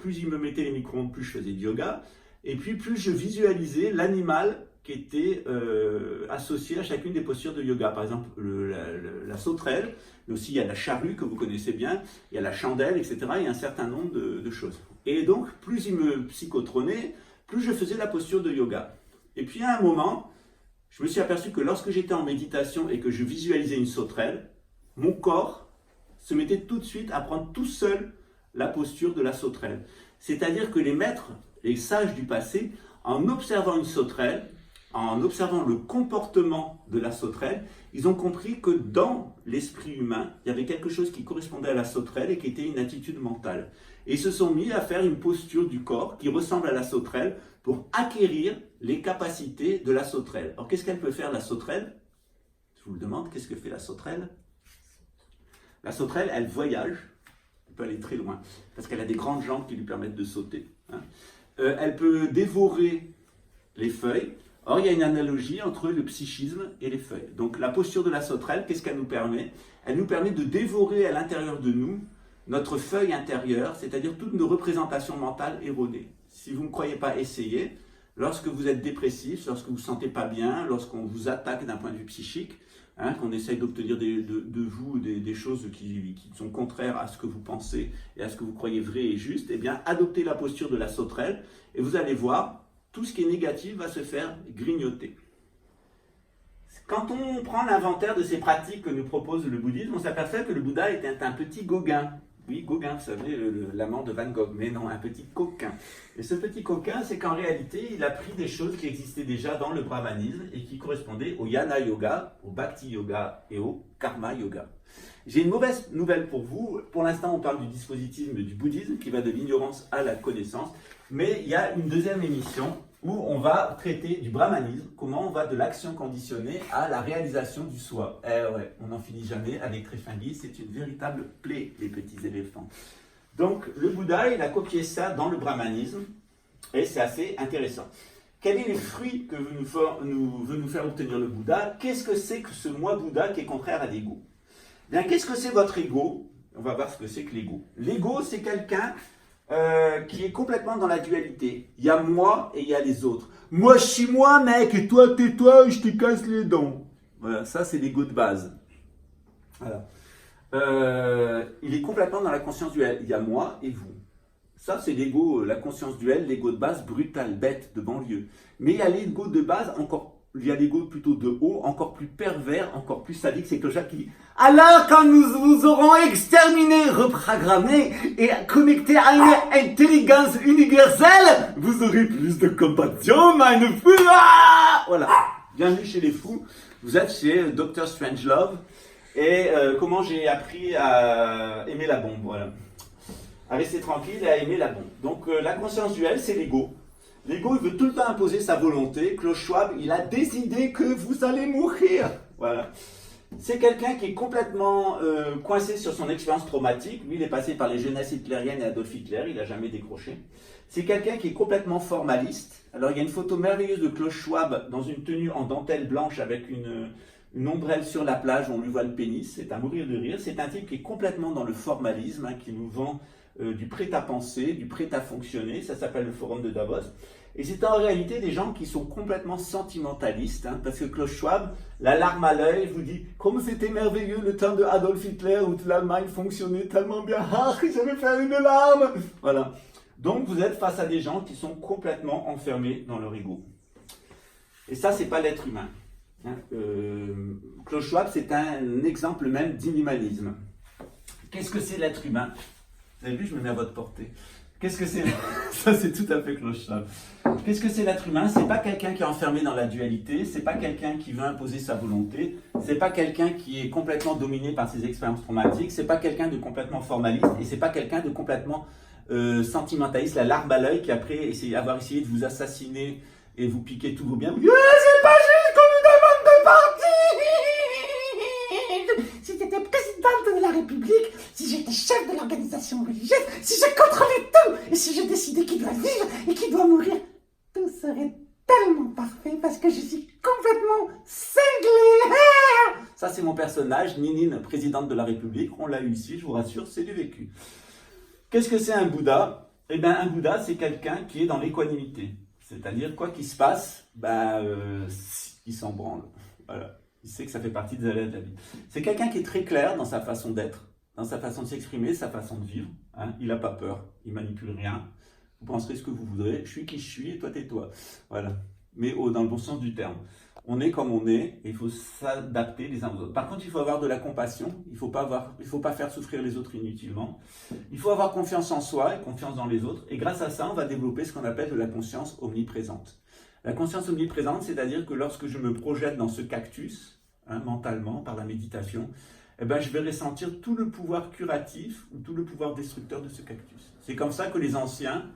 plus ils me mettaient les micro-ondes, plus je faisais du yoga. Et puis, plus je visualisais l'animal qui était associé à chacune des postures de yoga. Par exemple, la sauterelle, mais aussi il y a la charrue que vous connaissez bien, il y a la chandelle, etc. Il y a un certain nombre de choses. Et donc, plus il me psychotronnait, plus je faisais la posture de yoga. Et puis, à un moment, je me suis aperçu que lorsque j'étais en méditation et que je visualisais une sauterelle, mon corps se mettait tout de suite à prendre tout seul la posture de la sauterelle. C'est-à-dire que les maîtres, les sages du passé, en observant une sauterelle, en observant le comportement de la sauterelle, ils ont compris que dans l'esprit humain, il y avait quelque chose qui correspondait à la sauterelle et qui était une attitude mentale. Et ils se sont mis à faire une posture du corps qui ressemble à la sauterelle pour acquérir les capacités de la sauterelle. Alors qu'est-ce qu'elle peut faire, la sauterelle? Je vous le demande, qu'est-ce que fait la sauterelle? La sauterelle, elle voyage, elle peut aller très loin, parce qu'elle a des grandes jambes qui lui permettent de sauter. Elle peut dévorer les feuilles. Or, il y a une analogie entre le psychisme et les feuilles. Donc, la posture de la sauterelle, qu'est-ce qu'elle nous permet? Elle nous permet de dévorer à l'intérieur de nous notre feuille intérieure, c'est-à-dire toutes nos représentations mentales erronées. Si vous ne croyez pas, essayez. Lorsque vous êtes dépressif, lorsque vous ne vous sentez pas bien, lorsqu'on vous attaque d'un point de vue psychique, qu'on essaye d'obtenir de vous des choses qui sont contraires à ce que vous pensez et à ce que vous croyez vrai et juste, eh bien, adoptez la posture de la sauterelle et vous allez voir, tout ce qui est négatif va se faire grignoter. Quand on prend l'inventaire de ces pratiques que nous propose le bouddhisme, on s'aperçoit que le Bouddha était un petit Gauguin. Oui, Gauguin, vous savez, l'amant de Van Gogh, mais non, un petit coquin. Et ce petit coquin, c'est qu'en réalité, il a pris des choses qui existaient déjà dans le brahmanisme et qui correspondaient au Jnana Yoga, au Bhakti Yoga et au Karma Yoga. J'ai une mauvaise nouvelle pour vous. Pour l'instant, on parle du dispositisme du bouddhisme qui va de l'ignorance à la connaissance. Mais il y a une deuxième émission où on va traiter du brahmanisme, comment on va de l'action conditionnée à la réalisation du soi. Eh ouais, on n'en finit jamais avec Tréfingui, c'est une véritable plaie, les petits éléphants. Donc, le Bouddha, il a copié ça dans le brahmanisme, et c'est assez intéressant. Quel est le fruit que veut nous faire obtenir le Bouddha? Qu'est-ce que c'est que ce moi Bouddha qui est contraire à l'ego? Bien, qu'est-ce que c'est votre ego? On va voir ce que c'est que l'ego. L'ego, c'est quelqu'un qui est complètement dans la dualité. Il y a moi et il y a les autres. Moi, je suis moi, mec, et toi, tais-toi, je te casse les dents. Voilà, ça, c'est l'ego de base. Voilà. Il est complètement dans la conscience duelle. Il y a moi et vous. Ça, c'est l'ego, la conscience duelle, l'ego de base brutal, bête, de banlieue. Mais il y a l'ego de base il y a l'ego plutôt de haut, encore plus pervers, encore plus sadique, c'est Clochard qui dit « Alors, quand nous vous aurons exterminé, reprogrammé et connecté à une intelligence universelle, vous aurez plus de compassion, meine fou. » Voilà, bienvenue chez les fous, vous êtes chez Dr Strangelove, et comment j'ai appris à aimer la bombe, voilà. À rester tranquille et à aimer la bombe. Donc la conscience duelle, c'est l'ego. L'ego, il veut tout le temps imposer sa volonté. Klaus Schwab, il a décidé que vous allez mourir. Voilà. C'est quelqu'un qui est complètement coincé sur son expérience traumatique. Lui, il est passé par les jeunesses hitlériennes et Adolf Hitler. Il n'a jamais décroché. C'est quelqu'un qui est complètement formaliste. Alors, il y a une photo merveilleuse de Klaus Schwab dans une tenue en dentelle blanche avec une ombrelle sur la plage, on lui voit le pénis, c'est à mourir de rire. C'est un type qui est complètement dans le formalisme, hein, qui nous vend du prêt-à-penser, du prêt-à-fonctionner, ça s'appelle le forum de Davos. Et c'est en réalité des gens qui sont complètement sentimentalistes, hein, parce que Klaus Schwab, la larme à l'œil, vous dit « Comme c'était merveilleux le temps de Adolf Hitler où l'Allemagne fonctionnait tellement bien, ah, je vais faire une larme !» Voilà. Donc vous êtes face à des gens qui sont complètement enfermés dans leur ego. Et ça, c'est pas l'être humain. Hein. Klaus Schwab, c'est un exemple même d'inhumanisme. Qu'est-ce que c'est l'être humain? Vous avez vu, je me mets à votre portée. Qu'est-ce que c'est? Ça, c'est tout à fait Klaus Schwab. Qu'est-ce que c'est l'être humain? C'est pas quelqu'un qui est enfermé dans la dualité, c'est pas quelqu'un qui veut imposer sa volonté, c'est pas quelqu'un qui est complètement dominé par ses expériences traumatiques, c'est pas quelqu'un de complètement formaliste, et c'est pas quelqu'un de complètement sentimentaliste, la larme à l'œil, qui après avoir essayé de vous assassiner et vous piquer tous vos biens. C'est pas juste qu'on nous demande de partir! Si tu étais présidente de la République, si j'étais chef de l'organisation religieuse, si je contrôlais tout, et si je décidais qui doit vivre et qui doit mourir, tout serait tellement parfait parce que je suis complètement cinglée. Ça, c'est mon personnage, Ninine, présidente de la République. On l'a eu ici, je vous rassure, c'est du vécu. Qu'est-ce que c'est un Bouddha? Eh bien, un Bouddha, c'est quelqu'un qui est dans l'équanimité. C'est-à-dire, quoi qu'il se passe, il s'en branle. Voilà. Il sait que ça fait partie des aléas de la vie. C'est quelqu'un qui est très clair dans sa façon d'être, dans sa façon de s'exprimer, sa façon de vivre. Hein. Il n'a pas peur, il manipule rien. Vous penserez ce que vous voudrez. Je suis qui je suis et toi t'es toi. Voilà. Mais dans le bon sens du terme. On est comme on est et il faut s'adapter les uns aux autres. Par contre, il faut avoir de la compassion. Il faut pas faire souffrir les autres inutilement. Il faut avoir confiance en soi et confiance dans les autres. Et grâce à ça, on va développer ce qu'on appelle de la conscience omniprésente. La conscience omniprésente, c'est-à-dire que lorsque je me projette dans ce cactus, hein, mentalement, par la méditation, eh ben, je vais ressentir tout le pouvoir curatif ou tout le pouvoir destructeur de ce cactus. C'est comme ça que les anciens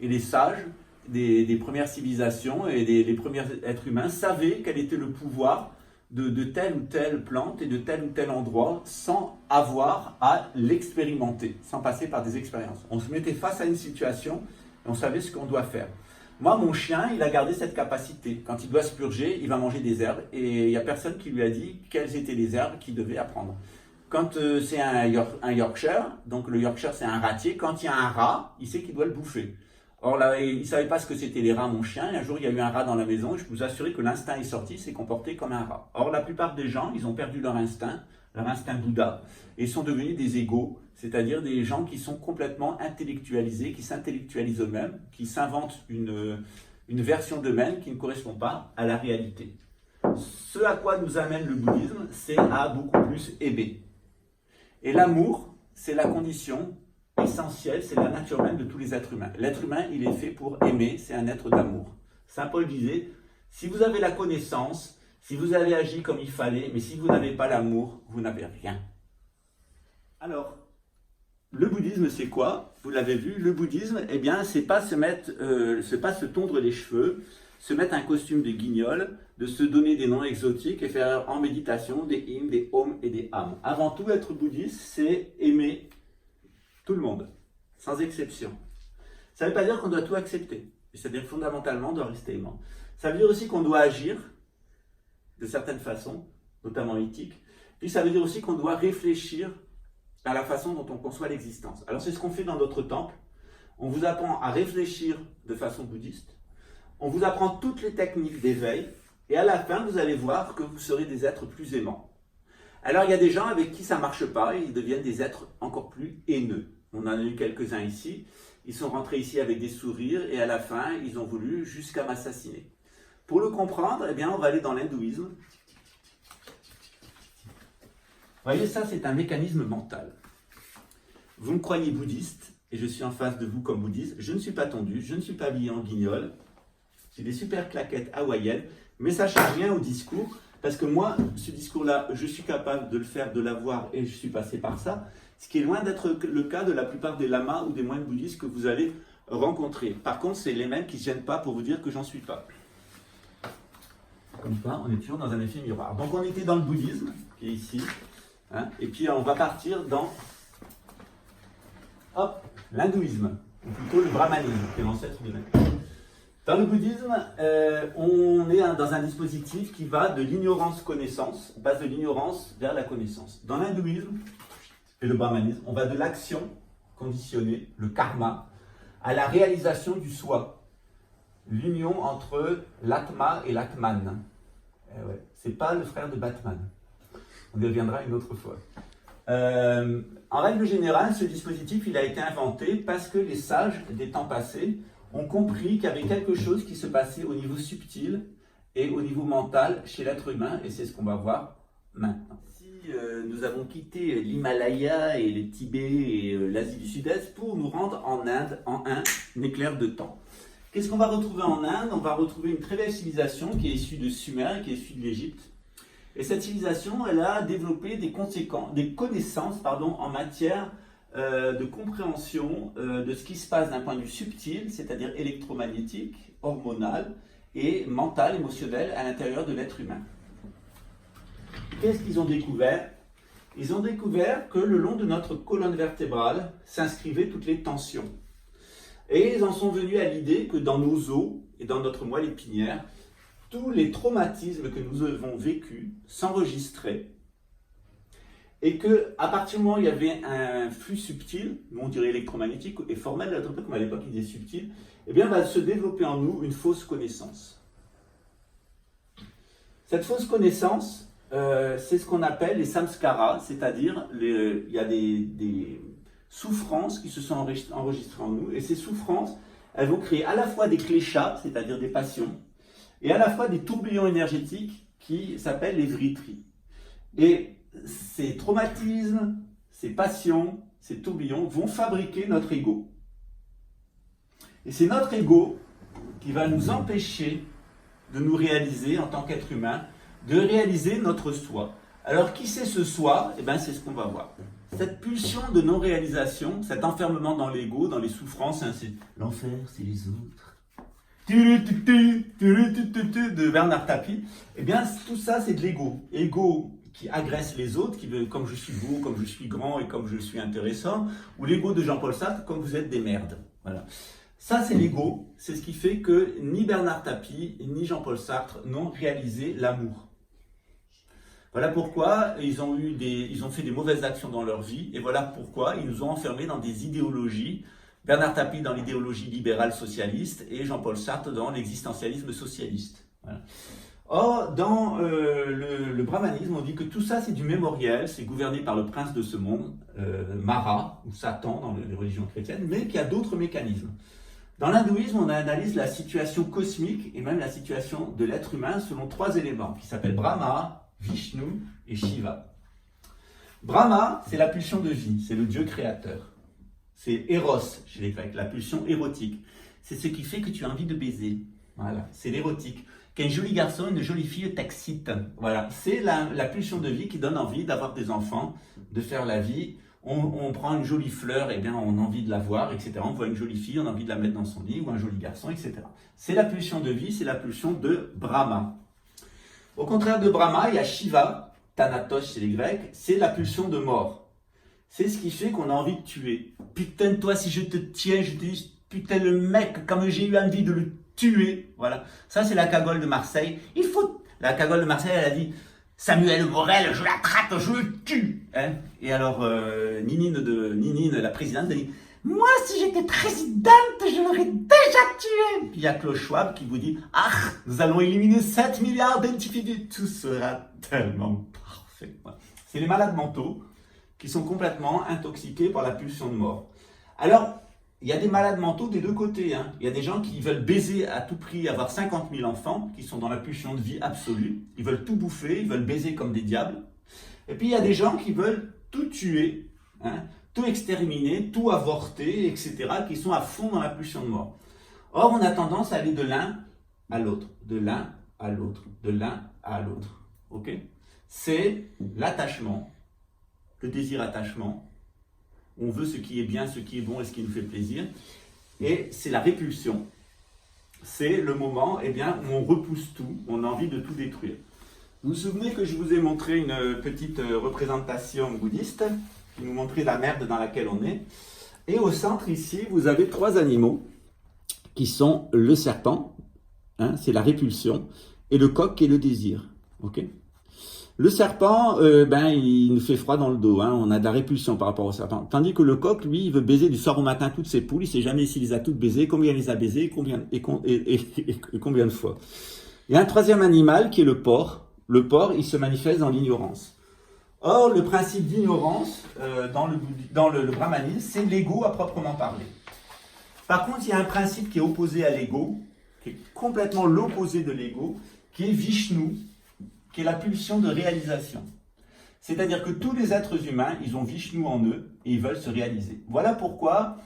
et les sages des premières civilisations et des premiers êtres humains savaient quel était le pouvoir de telle ou telle plante et de tel ou tel endroit sans avoir à l'expérimenter, sans passer par des expériences. On se mettait face à une situation et on savait ce qu'on doit faire. Moi, mon chien, il a gardé cette capacité. Quand il doit se purger, il va manger des herbes et il n'y a personne qui lui a dit quelles étaient les herbes qu'il devait apprendre. Quand c'est un Yorkshire, donc le Yorkshire c'est un ratier, quand il y a un rat, il sait qu'il doit le bouffer. Or là, il ne savait pas ce que c'était les rats, mon chien, et un jour il y a eu un rat dans la maison, et je peux vous assurer que l'instinct est sorti, s'est comporté comme un rat. Or la plupart des gens, ils ont perdu leur instinct Bouddha, et sont devenus des égos, c'est-à-dire des gens qui sont complètement intellectualisés, qui s'intellectualisent eux-mêmes, qui s'inventent une version d'eux-mêmes qui ne correspond pas à la réalité. Ce à quoi nous amène le bouddhisme, c'est à beaucoup plus aimer. Et l'amour, c'est la condition essentielle, c'est la nature même de tous les êtres humains. L'être humain, il est fait pour aimer, c'est un être d'amour. Saint Paul disait, si vous avez la connaissance, si vous avez agi comme il fallait, mais si vous n'avez pas l'amour, vous n'avez rien. Alors, le bouddhisme, c'est quoi? Vous l'avez vu, le bouddhisme, eh bien, c'est pas se tondre les cheveux, se mettre un costume de guignol, de se donner des noms exotiques et faire en méditation des hymnes, des ohms et des âmes. Avant tout, être bouddhiste, c'est aimer tout le monde, sans exception. Ça ne veut pas dire qu'on doit tout accepter. C'est-à-dire fondamentalement, on doit rester aimant. Ça veut dire aussi qu'on doit agir de certaines façons, notamment éthiques. Puis ça veut dire aussi qu'on doit réfléchir à la façon dont on conçoit l'existence. Alors c'est ce qu'on fait dans notre temple. On vous apprend à réfléchir de façon bouddhiste. On vous apprend toutes les techniques d'éveil. Et à la fin, vous allez voir que vous serez des êtres plus aimants. Alors il y a des gens avec qui ça ne marche pas, et ils deviennent des êtres encore plus haineux. On en a eu quelques-uns ici. Ils sont rentrés ici avec des sourires et à la fin, ils ont voulu jusqu'à m'assassiner. Pour le comprendre, eh bien, on va aller dans l'hindouisme. Vous voyez, ça, c'est un mécanisme mental. Vous me croyez bouddhiste, et je suis en face de vous comme bouddhiste. Je ne suis pas tondu, je ne suis pas habillé en guignol. J'ai des super claquettes hawaïennes, mais ça ne change rien au discours, parce que moi, ce discours-là, je suis capable de le faire, de l'avoir, et je suis passé par ça, ce qui est loin d'être le cas de la plupart des lamas ou des moines bouddhistes que vous allez rencontrer. Par contre, c'est les mêmes qui ne se gênent pas pour vous dire que j'en suis pas. Comme ça, on est toujours dans un effet miroir. Donc on était dans le bouddhisme, qui est ici, hein, et puis on va partir dans l'hindouisme, ou plutôt le brahmanisme, qui est l'ancêtre de l'hindouisme. Dans le bouddhisme, on est dans un dispositif qui va de l'ignorance-connaissance, on passe de l'ignorance vers la connaissance. Dans l'hindouisme et le brahmanisme, on va de l'action conditionnée, le karma, à la réalisation du soi. L'union entre l'atma et l'atman. Ouais, c'est pas le frère de Batman. On y reviendra une autre fois. En règle générale, ce dispositif il a été inventé parce que les sages des temps passés ont compris qu'il y avait quelque chose qui se passait au niveau subtil et au niveau mental chez l'être humain, et c'est ce qu'on va voir maintenant. Si nous avons quitté l'Himalaya et le Tibet et l'Asie du Sud-Est pour nous rendre en Inde en un éclair de temps. Qu'est-ce qu'on va retrouver en Inde? On va retrouver une très belle civilisation qui est issue de Sumer, qui est issue de l'Égypte. Et cette civilisation, elle a développé des connaissances en matière de compréhension de ce qui se passe d'un point de vue subtil, c'est-à-dire électromagnétique, hormonal et mental, émotionnel à l'intérieur de l'être humain. Qu'est-ce qu'ils ont découvert? Ils ont découvert que le long de notre colonne vertébrale s'inscrivaient toutes les tensions. Et ils en sont venus à l'idée que dans nos os et dans notre moelle épinière, tous les traumatismes que nous avons vécus s'enregistraient. Et qu'à partir du moment où il y avait un flux subtil, nous on dirait électromagnétique et formel, comme à l'époque il disait subtil, eh bien va se développer en nous une fausse connaissance. Cette fausse connaissance, c'est ce qu'on appelle les samskaras, c'est-à-dire il y a des souffrances qui se sont enregistrées en nous, et ces souffrances, elles vont créer à la fois des kléchas, c'est-à-dire des passions, et à la fois des tourbillons énergétiques qui s'appellent les vritris. Et ces traumatismes, ces passions, ces tourbillons vont fabriquer notre ego. Et c'est notre ego qui va nous empêcher de nous réaliser en tant qu'être humain, de réaliser notre soi. Alors qui c'est ce soi? Eh bien c'est ce qu'on va voir. Cette pulsion de non-réalisation, cet enfermement dans l'ego, dans les souffrances, hein, c'est l'enfer, c'est les autres. De Bernard Tapie, eh bien tout ça c'est de l'ego. Ego qui agresse les autres, qui veut comme je suis beau, comme je suis grand et comme je suis intéressant, ou l'ego de Jean-Paul Sartre, comme vous êtes des merdes. Voilà. Ça c'est l'ego, c'est ce qui fait que ni Bernard Tapie ni Jean-Paul Sartre n'ont réalisé l'amour. Voilà pourquoi ils ont fait des mauvaises actions dans leur vie, et voilà pourquoi ils nous ont enfermés dans des idéologies. Bernard Tapie dans l'idéologie libérale socialiste et Jean-Paul Sartre dans l'existentialisme socialiste. Voilà. Or, dans le brahmanisme, on dit que tout ça c'est du mémoriel, c'est gouverné par le prince de ce monde, Mara, ou Satan dans les religions chrétiennes, mais qu'il y a d'autres mécanismes. Dans l'hindouisme, on analyse la situation cosmique et même la situation de l'être humain selon 3 éléments qui s'appellent Brahma, Vishnu et Shiva. Brahma, c'est la pulsion de vie, c'est le Dieu créateur. C'est Eros chez les Grecs, la pulsion érotique. C'est ce qui fait que tu as envie de baiser. Voilà, c'est l'érotique. Qu'un joli garçon, une jolie fille t'excite. Voilà, c'est la pulsion de vie qui donne envie d'avoir des enfants, de faire la vie. On prend une jolie fleur, et bien on a envie de la voir, etc. On voit une jolie fille, on a envie de la mettre dans son lit, ou un joli garçon, etc. C'est la pulsion de vie, c'est la pulsion de Brahma. Au contraire de Brahma, il y a Shiva, Thanatos chez les Grecs, c'est la pulsion de mort. C'est ce qui fait qu'on a envie de tuer. Putain, toi, si je te tiens, je te dis, putain, le mec, comme j'ai eu envie de le tuer. Voilà. Ça, c'est la cagole de Marseille. La cagole de Marseille, elle a dit, Samuel Morel, je l'attrape, je le tue. Hein? Et alors, Ninine, la présidente, elle dit, moi, si j'étais présidente, je l'aurais déjà tué. Puis il y a Klaus Schwab qui vous dit, ah, nous allons éliminer 7 milliards d'individus. Tout sera tellement parfait. Voilà. C'est les malades mentaux qui sont complètement intoxiqués par la pulsion de mort. Alors, il y a des malades mentaux des deux côtés. Hein. Il y a des gens qui veulent baiser à tout prix, avoir 50 000 enfants, qui sont dans la pulsion de vie absolue. Ils veulent tout bouffer, ils veulent baiser comme des diables. Et puis il y a des gens qui veulent tout tuer, hein, tout exterminer, tout avorter, etc., qui sont à fond dans la pulsion de mort. Or, on a tendance à aller de l'un à l'autre, de l'un à l'autre, de l'un à l'autre. Ok ? C'est l'attachement. Le désir-attachement, on veut ce qui est bien, ce qui est bon et ce qui nous fait plaisir. Et c'est la répulsion. C'est le moment où on repousse tout, on a envie de tout détruire. Vous vous souvenez que je vous ai montré une petite représentation bouddhiste qui nous montrait la merde dans laquelle on est. Et au centre ici, vous avez 3 animaux qui sont le serpent, hein, c'est la répulsion, et le coq qui est le désir. Ok. Le serpent, il nous fait froid dans le dos, hein, on a de la répulsion par rapport au serpent. Tandis que le coq, lui, il veut baiser du soir au matin toutes ses poules, il ne sait jamais s'il les a toutes baisées, combien il les a baisées, combien de fois. Il y a un troisième animal qui est le porc. Le porc, il se manifeste dans l'ignorance. Or, le principe d'ignorance dans le brahmanisme, c'est l'ego à proprement parler. Par contre, il y a un principe qui est opposé à l'ego, qui est complètement l'opposé de l'ego, qui est Vishnu, qui est la pulsion de réalisation. C'est-à-dire que tous les êtres humains, ils ont Vishnu en eux et ils veulent se réaliser. Voilà pourquoi,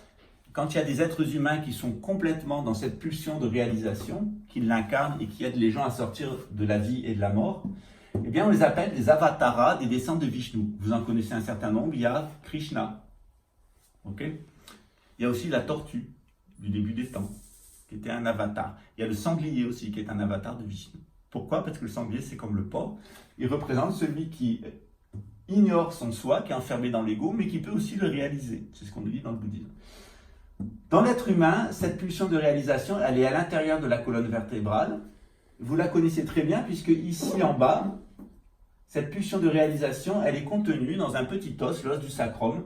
quand il y a des êtres humains qui sont complètement dans cette pulsion de réalisation, qui l'incarnent et qui aident les gens à sortir de la vie et de la mort, eh bien on les appelle des avataras, des descendants de Vishnu. Vous en connaissez un certain nombre, il y a Krishna. Okay. Il y a aussi la tortue du début des temps, qui était un avatar. Il y a le sanglier aussi, qui est un avatar de Vishnu. Pourquoi? Parce que le sanglier, c'est comme le porc. Il représente celui qui ignore son soi, qui est enfermé dans l'ego, mais qui peut aussi le réaliser. C'est ce qu'on nous dit dans le bouddhisme. Dans l'être humain, cette pulsion de réalisation, elle est à l'intérieur de la colonne vertébrale. Vous la connaissez très bien, puisque ici en bas, cette pulsion de réalisation, elle est contenue dans un petit os, l'os du sacrum,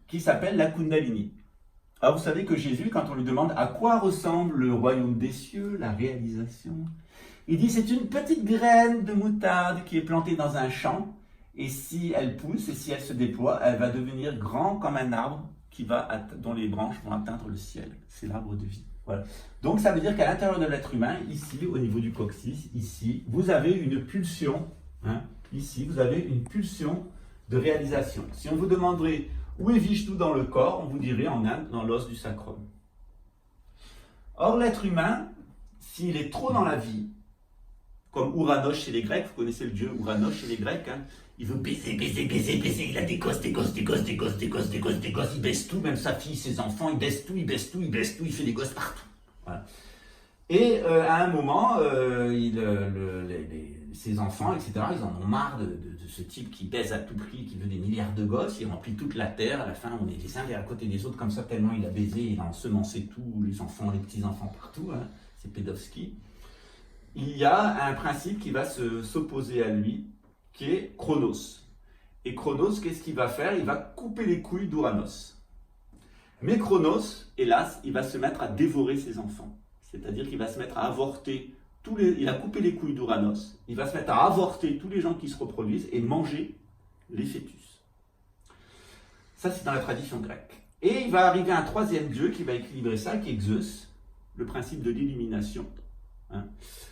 qui s'appelle la Kundalini. Alors vous savez que Jésus, quand on lui demande à quoi ressemble le royaume des cieux, la réalisation, il dit c'est une petite graine de moutarde qui est plantée dans un champ, et si elle pousse et si elle se déploie, elle va devenir grand comme un arbre dont les branches vont atteindre le ciel. C'est l'arbre de vie. Voilà. Donc ça veut dire qu'à l'intérieur de l'être humain, ici, au niveau du coccyx, ici, vous avez une pulsion, hein, ici, vous avez une pulsion de réalisation. Si on vous demanderait où est Vishnu dans le corps, on vous dirait en Inde, dans l'os du sacrum. Or, l'être humain, s'il est trop dans la vie, comme Ouranos chez les Grecs, vous connaissez le dieu Ouranos chez les Grecs, hein, il veut baiser, il a des gosses, il baisse tout, même sa fille, ses enfants, il baisse tout, il fait des gosses partout. Voilà. Et à un moment, ses enfants, etc., ils en ont marre de ce type qui baise à tout prix, qui veut des milliards de gosses, il remplit toute la terre, à la fin on est les uns à côté des autres comme ça, tellement il a baisé, il a ensemencé tous les enfants, les petits-enfants partout, hein, c'est Pédovski. Il y a un principe qui va s'opposer à lui, qui est Chronos. Et Chronos, qu'est-ce qu'il va faire? Il va couper les couilles d'Ouranos. Mais Chronos, hélas, il va se mettre à dévorer ses enfants. C'est-à-dire qu'il va se mettre à avorter il a coupé les couilles d'Ouranos, il va se mettre à avorter tous les gens qui se reproduisent et manger les fœtus. Ça, c'est dans la tradition grecque. Et il va arriver un troisième dieu qui va équilibrer ça, qui est Zeus, le principe de l'illumination. Hein,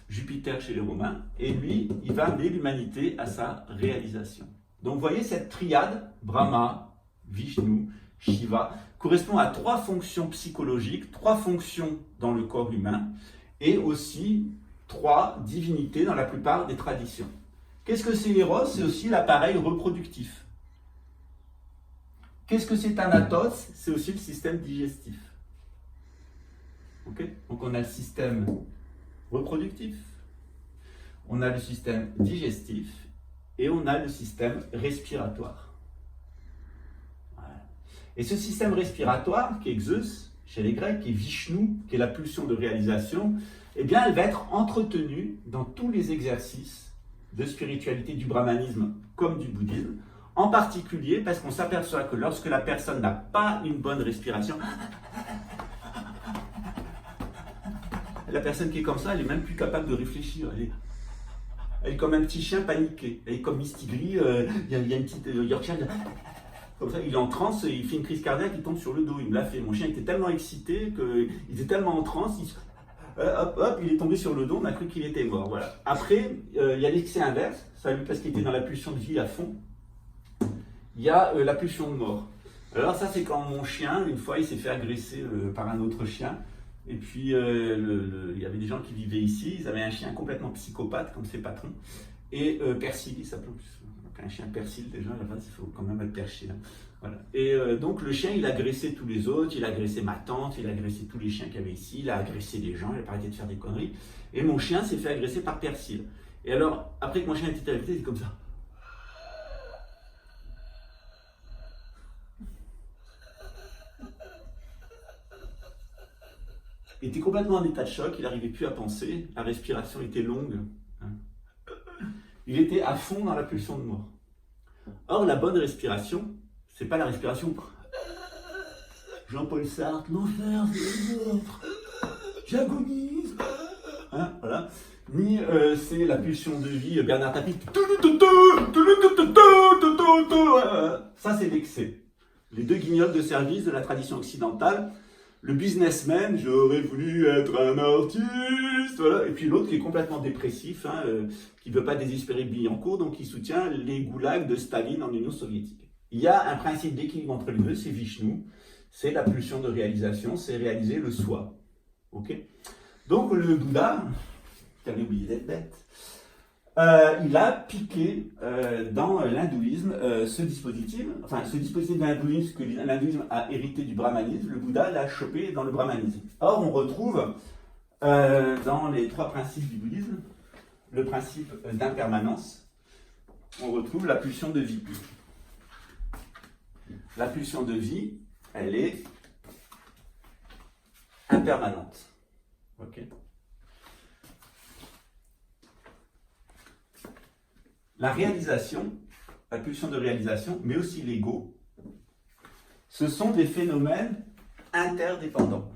Jupiter chez les Romains, et lui, il va amener l'humanité à sa réalisation. Donc vous voyez, cette triade, Brahma, Vishnu, Shiva, correspond à 3 fonctions psychologiques, 3 fonctions dans le corps humain, et aussi 3 divinités dans la plupart des traditions. Qu'est-ce que c'est Eros? C'est aussi l'appareil reproductif. Qu'est-ce que c'est Thanatos? C'est aussi le système digestif. Okay. Donc on a le système reproductif, on a le système digestif et on a le système respiratoire. Voilà. Et ce système respiratoire, qui est Zeus, chez les Grecs, qui est Vishnu, qui est la pulsion de réalisation, eh bien, elle va être entretenue dans tous les exercices de spiritualité du brahmanisme comme du bouddhisme, en particulier parce qu'on s'aperçoit que lorsque la personne n'a pas une bonne respiration, la personne qui est comme ça, elle est même plus capable de réfléchir. Elle est comme un petit chien paniqué. Elle est comme Mistigris, il y a une petite Yorkshire, comme ça, il est en transe, il fait une crise cardiaque, il tombe sur le dos. Il me l'a fait. Mon chien était tellement excité, il était tellement en transe, il est tombé sur le dos, on a cru qu'il était mort. Voilà. Après, il y a l'excès inverse, ça lui parce qu'il était dans la pulsion de vie à fond. Il y a la pulsion de mort. Alors ça, c'est quand mon chien, une fois, il s'est fait agresser par un autre chien. Et puis, il y avait des gens qui vivaient ici, ils avaient un chien complètement psychopathe, comme ses patrons. Et Persil, il s'appelait un chien Persil, déjà, là-bas, il faut quand même être perché. Hein. Voilà. Et donc, le chien, il agressait tous les autres, il agressait ma tante, il agressait tous les chiens qu'il y avait ici, il a agressé les gens, il n'a pas arrêté de faire des conneries. Et mon chien s'est fait agresser par Persil. Et alors, après que mon chien était agressé, il était comme ça. Il était complètement en état de choc, il n'arrivait plus à penser, la respiration était longue. Il était à fond dans la pulsion de mort. Or, la bonne respiration, c'est pas la respiration. Jean-Paul Sartre, l'enfer, c'est le vôtre, j'agonise. Voilà. Ni c'est la pulsion de vie, Bernard Tapie. Ça, c'est l'excès. Les deux guignols de service de la tradition occidentale. Le businessman, j'aurais voulu être un artiste, voilà. Et puis l'autre qui est complètement dépressif, qui ne veut pas désespérer Billancourt, donc qui soutient les goulags de Staline en Union soviétique. Il y a un principe d'équilibre entre les deux, c'est Vishnu, c'est la pulsion de réalisation, c'est réaliser le soi. Ok ? Donc le Bouddha, qui avait oublié d'être bête, il a piqué dans l'hindouisme ce dispositif de l'hindouisme que l'hindouisme a hérité du brahmanisme, le Bouddha l'a chopé dans le brahmanisme. Or, on retrouve dans les trois principes du bouddhisme, le principe d'impermanence, on retrouve la pulsion de vie. La pulsion de vie, elle est impermanente. Ok ? La réalisation, la pulsion de réalisation, mais aussi l'ego, ce sont des phénomènes interdépendants.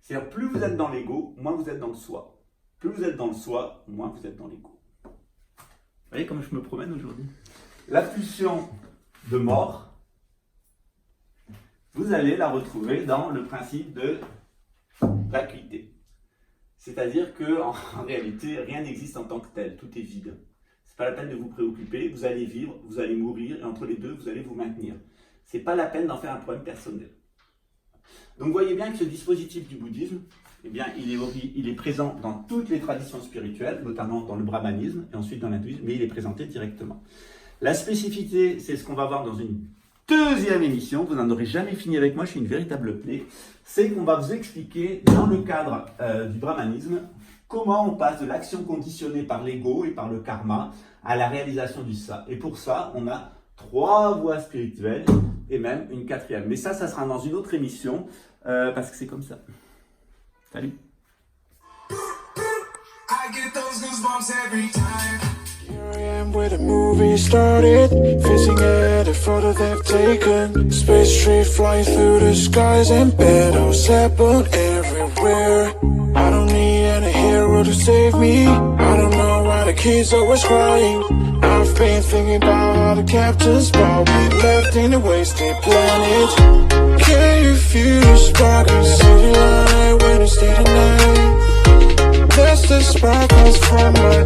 C'est-à-dire, plus vous êtes dans l'ego, moins vous êtes dans le soi. Plus vous êtes dans le soi, moins vous êtes dans l'ego. Vous voyez comme je me promène aujourd'hui ? La pulsion de mort, vous allez la retrouver dans le principe de vacuité. C'est-à-dire qu'en réalité, rien n'existe en tant que tel, tout est vide. C'est pas la peine de vous préoccuper, vous allez vivre, vous allez mourir, et entre les deux, vous allez vous maintenir. C'est pas la peine d'en faire un problème personnel. Donc vous voyez bien que ce dispositif du bouddhisme, eh bien, il est présent dans toutes les traditions spirituelles, notamment dans le brahmanisme et ensuite dans l'hindouisme, mais il est présenté directement. La spécificité, c'est ce qu'on va voir dans une deuxième émission, vous n'en aurez jamais fini avec moi, je suis une véritable plaie, c'est qu'on va vous expliquer dans le cadre du brahmanisme comment on passe de l'action conditionnée par l'ego et par le karma à la réalisation du ça. Et pour ça, on a 3 voies spirituelles et même une 4e. Mais ça sera dans une autre émission parce que c'est comme ça. Salut. I get those goosebumps every time. Here I am where the movie started, facing at a photo they've taken. Space tree flying through the skies and battles happen everywhere. I don't need any hero to save me. I don't know why the kids always crying. I've been thinking about how the captain's ball we left in a wasted planet. Can you feel the spark in city light when it's day to night? That's the sparkles from my